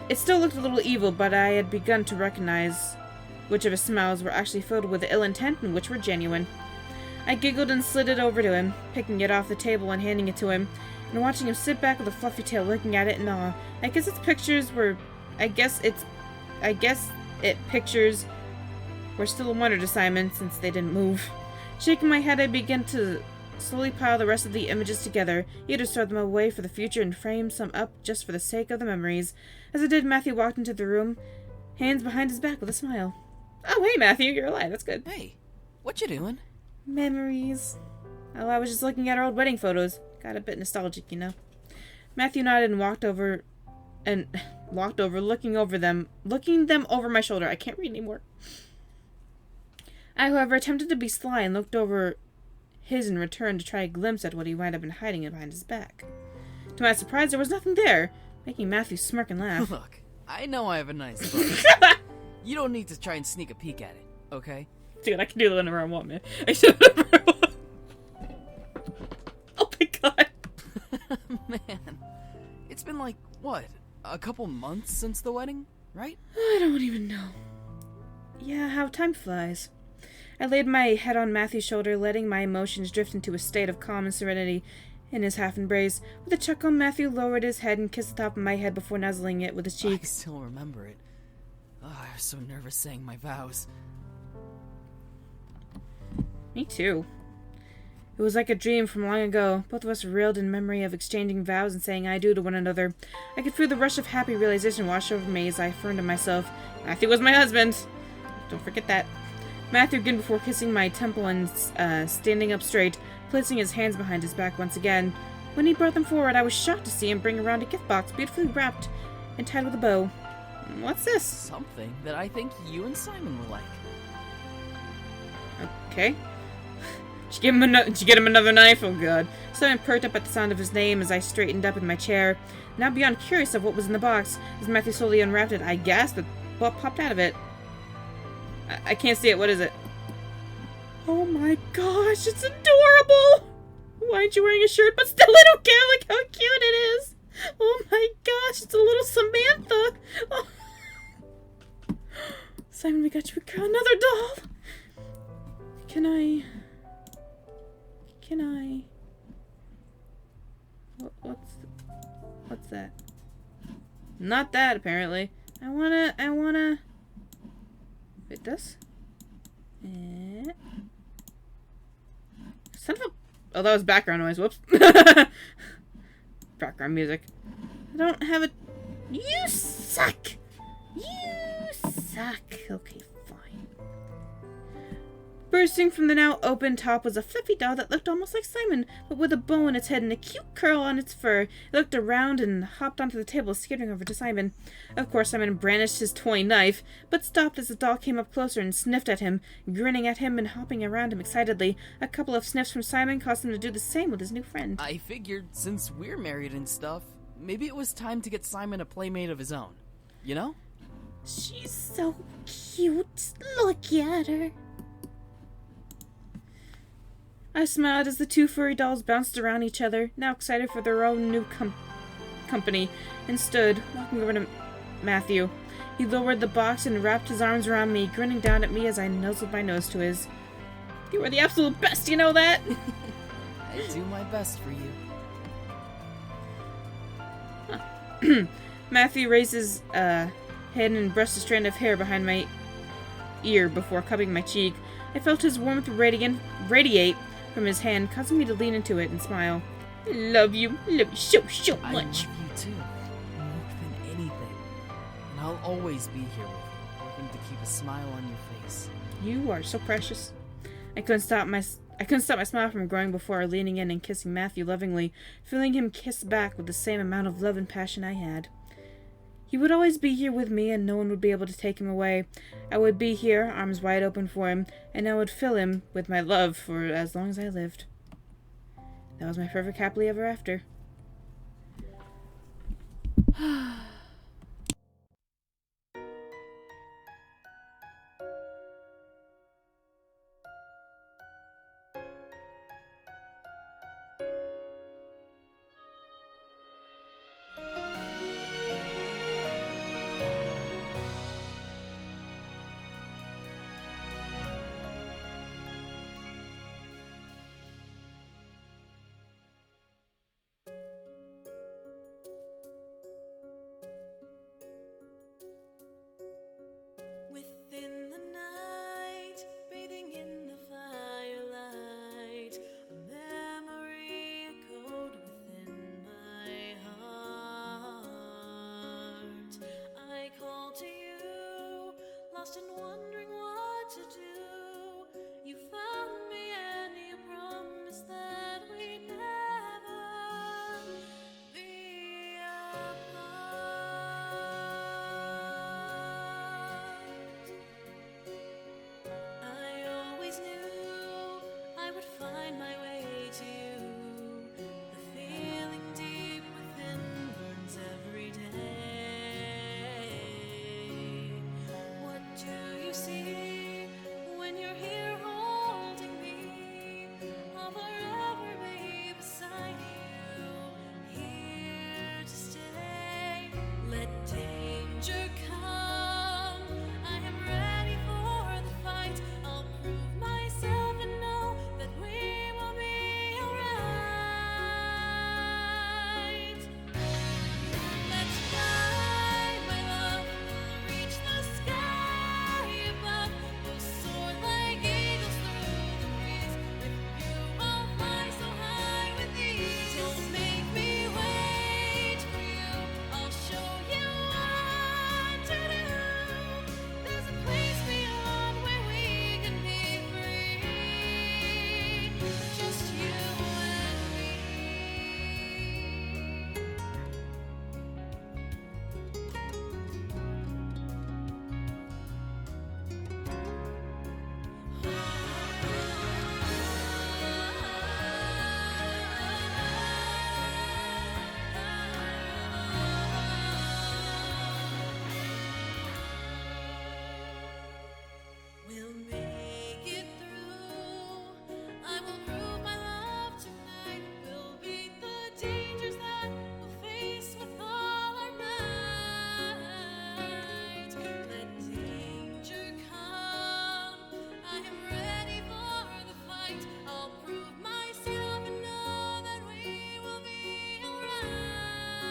S2: It still looked a little evil, but I had begun to recognize which of his smiles were actually filled with ill intent and which were genuine. I giggled and slid it over to him, picking it off the table and handing it to him, and watching him sit back with a fluffy tail looking at it in awe. I guess pictures were still a wonder to Simon, since they didn't move. Shaking my head, I began to slowly pile the rest of the images together, either store them away for the future and frame some up just for the sake of the memories. As I did, Matthew walked into the room, hands behind his back with a smile. Oh, hey, Matthew, you're alive. That's good.
S6: Hey, what you doing?
S2: Memories. Oh, I was just looking at our old wedding photos. Got a bit nostalgic, you know. Matthew nodded and walked over, looking them over my shoulder. I can't read anymore. I, however, attempted to be sly and looked over his in return to try a glimpse at what he might have been hiding behind his back. To my surprise, there was nothing there, making Matthew smirk and laugh.
S6: Look, I know I have a nice voice. You don't need to try and sneak a peek at it, okay?
S2: Dude, I can do that whenever I want, man. I should whenever I want. Oh my god.
S6: Man, it's been like, what, a couple months since the wedding, right?
S2: I don't even know. Yeah, how time flies. I laid my head on Matthew's shoulder, letting my emotions drift into a state of calm and serenity in his half-embrace. With a chuckle, Matthew lowered his head and kissed the top of my head before nuzzling it with his cheek.
S6: I still remember it. Oh, I was so nervous saying my vows.
S2: Me too. It was like a dream from long ago. Both of us reeled in memory of exchanging vows and saying I do to one another. I could feel the rush of happy realization wash over me as I affirmed to myself, Matthew was my husband. Don't forget that. Matthew again before kissing my temple and standing up straight, placing his hands behind his back once again. When he brought them forward, I was shocked to see him bring around a gift box beautifully wrapped and tied with a bow. What's this?
S6: Something that I think you and Simon will like.
S2: Okay. Did you get him another knife? Oh god. Simon perked up at the sound of his name as I straightened up in my chair. Now beyond curious of what was in the box, as Matthew slowly unwrapped it, I gasped at what popped out of it. I can't see it. What is it? Oh my gosh, it's adorable! Why aren't you wearing a shirt? But still, I don't care. Look how cute it is. Oh my gosh, it's a little Samantha. Oh. Simon, we got you another doll. Can I? What's that? Not that, apparently. I wanna... Wait, this? Son of a... Oh, that was background noise. Whoops. Background music. I don't have a... You suck! You suck. Okay, fine. Bursting from the now open top was a fluffy doll that looked almost like Simon, but with a bow on its head and a cute curl on its fur. It looked around and hopped onto the table, skittering over to Simon. Of course, Simon brandished his toy knife, but stopped as the doll came up closer and sniffed at him, grinning at him and hopping around him excitedly. A couple of sniffs from Simon caused him to do the same with his new friend.
S6: I figured, since we're married and stuff, maybe it was time to get Simon a playmate of his own. You know?
S10: She's so cute. Look at her.
S2: I smiled as the two furry dolls bounced around each other, now excited for their own new company, and stood, walking over to Matthew. He lowered the box and wrapped his arms around me, grinning down at me as I nuzzled my nose to his. You are the absolute best, you know that?
S6: I do my best for you.
S2: Matthew raised his head and brushed a strand of hair behind my ear before cupping my cheek. I felt his warmth radiate from his hand, causing me to lean into it and smile. I love you so much.
S6: I love you too, more than anything. And I'll always be here with you, hoping to keep a smile on your face.
S2: You are so precious. I couldn't stop my smile from growing before leaning in and kissing Matthew lovingly, feeling him kiss back with the same amount of love and passion I had. He would always be here with me, and no one would be able to take him away. I would be here, arms wide open for him, and I would fill him with my love for as long as I lived. That was my perfect happily ever after.
S1: lost and wondering what to do. You found me and you promised that we'd never be apart. I always knew I would find my way to you. The feeling deep within burns every day. What do you see when you're here holding me? I'll forever be beside you, here to stay. Let danger come, I am ready for the fight. I'll prove myself and know that we will be alright. Let's fly, my love, we'll reach the sky above. We'll soar like eagles through the breeze. With you I'll fly so high with ease. Don't make me wait for you, I'll show you what to do. There's a place beyond where we can be free. Just you and me. We'll make it through. I will prove my love tonight. We'll beat the dangers that we'll face with all our might. Let danger come, I am ready for the fight. I'll prove myself and know that we will be alright.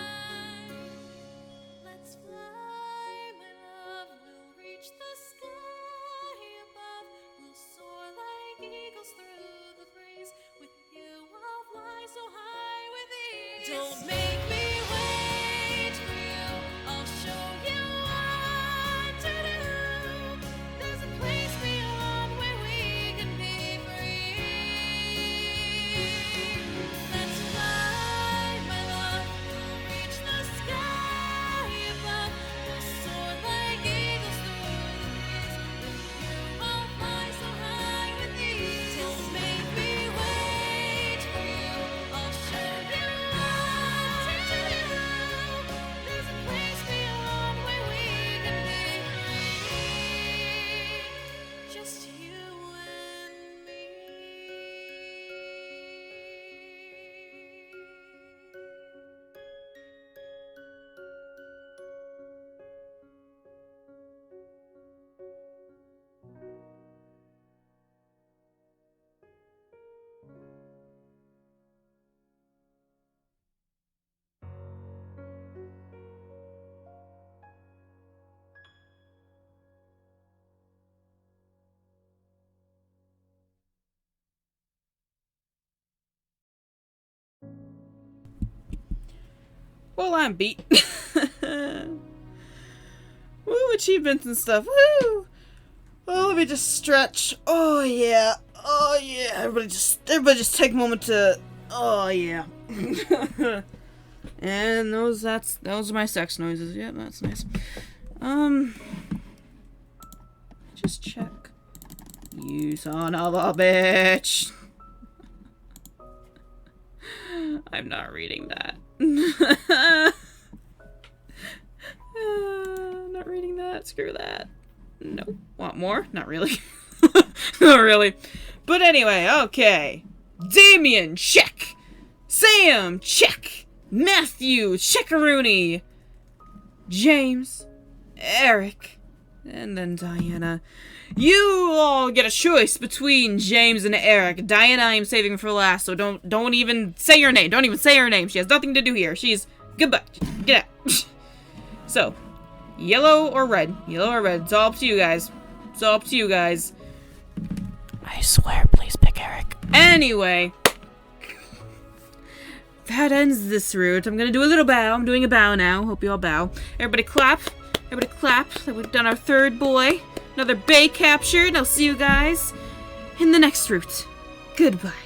S1: Let's fly, my love, we'll reach the sky above. We'll soar like eagles through the breeze. With you I'll fly so high with ease. Don't make me wait for you, I'll show you what to do. There's a place beyond where we can be free. Let's fly, my love, we'll reach the sky above. We'll soar like eagles through the breeze. With you I'll fly so high with ease. Don't make me wait for you, I'll show you what to do. There's a place beyond where we can be free. Just you and me.
S2: Well, I'm beat. Woo, achievements and stuff. Woo! Oh, let me just stretch. Oh yeah. Oh yeah. Everybody just take a moment to. Oh yeah. And those are my sex noises. Yeah, that's nice. Just check. You son of a bitch. I'm not reading that. Not reading that. Screw that. No. Want more? Not really. Not really. But anyway, okay. Damien, check. Sam, check. Matthew, checkaroony. James, Eric, and then Diana. You all get a choice between James and Eric. Diana I am saving for last, so don't even say her name. Don't even say her name. She has nothing to do here. She's goodbye. Get out. So, yellow or red? Yellow or red? It's all up to you guys. It's all up to you guys. I swear, please pick Eric. Anyway, that ends this route. I'm gonna do a little bow. I'm doing a bow now. Hope you all bow. Everybody clap. Everybody clap. We've done our third boy. Another bay captured. I'll see you guys in the next route. Goodbye.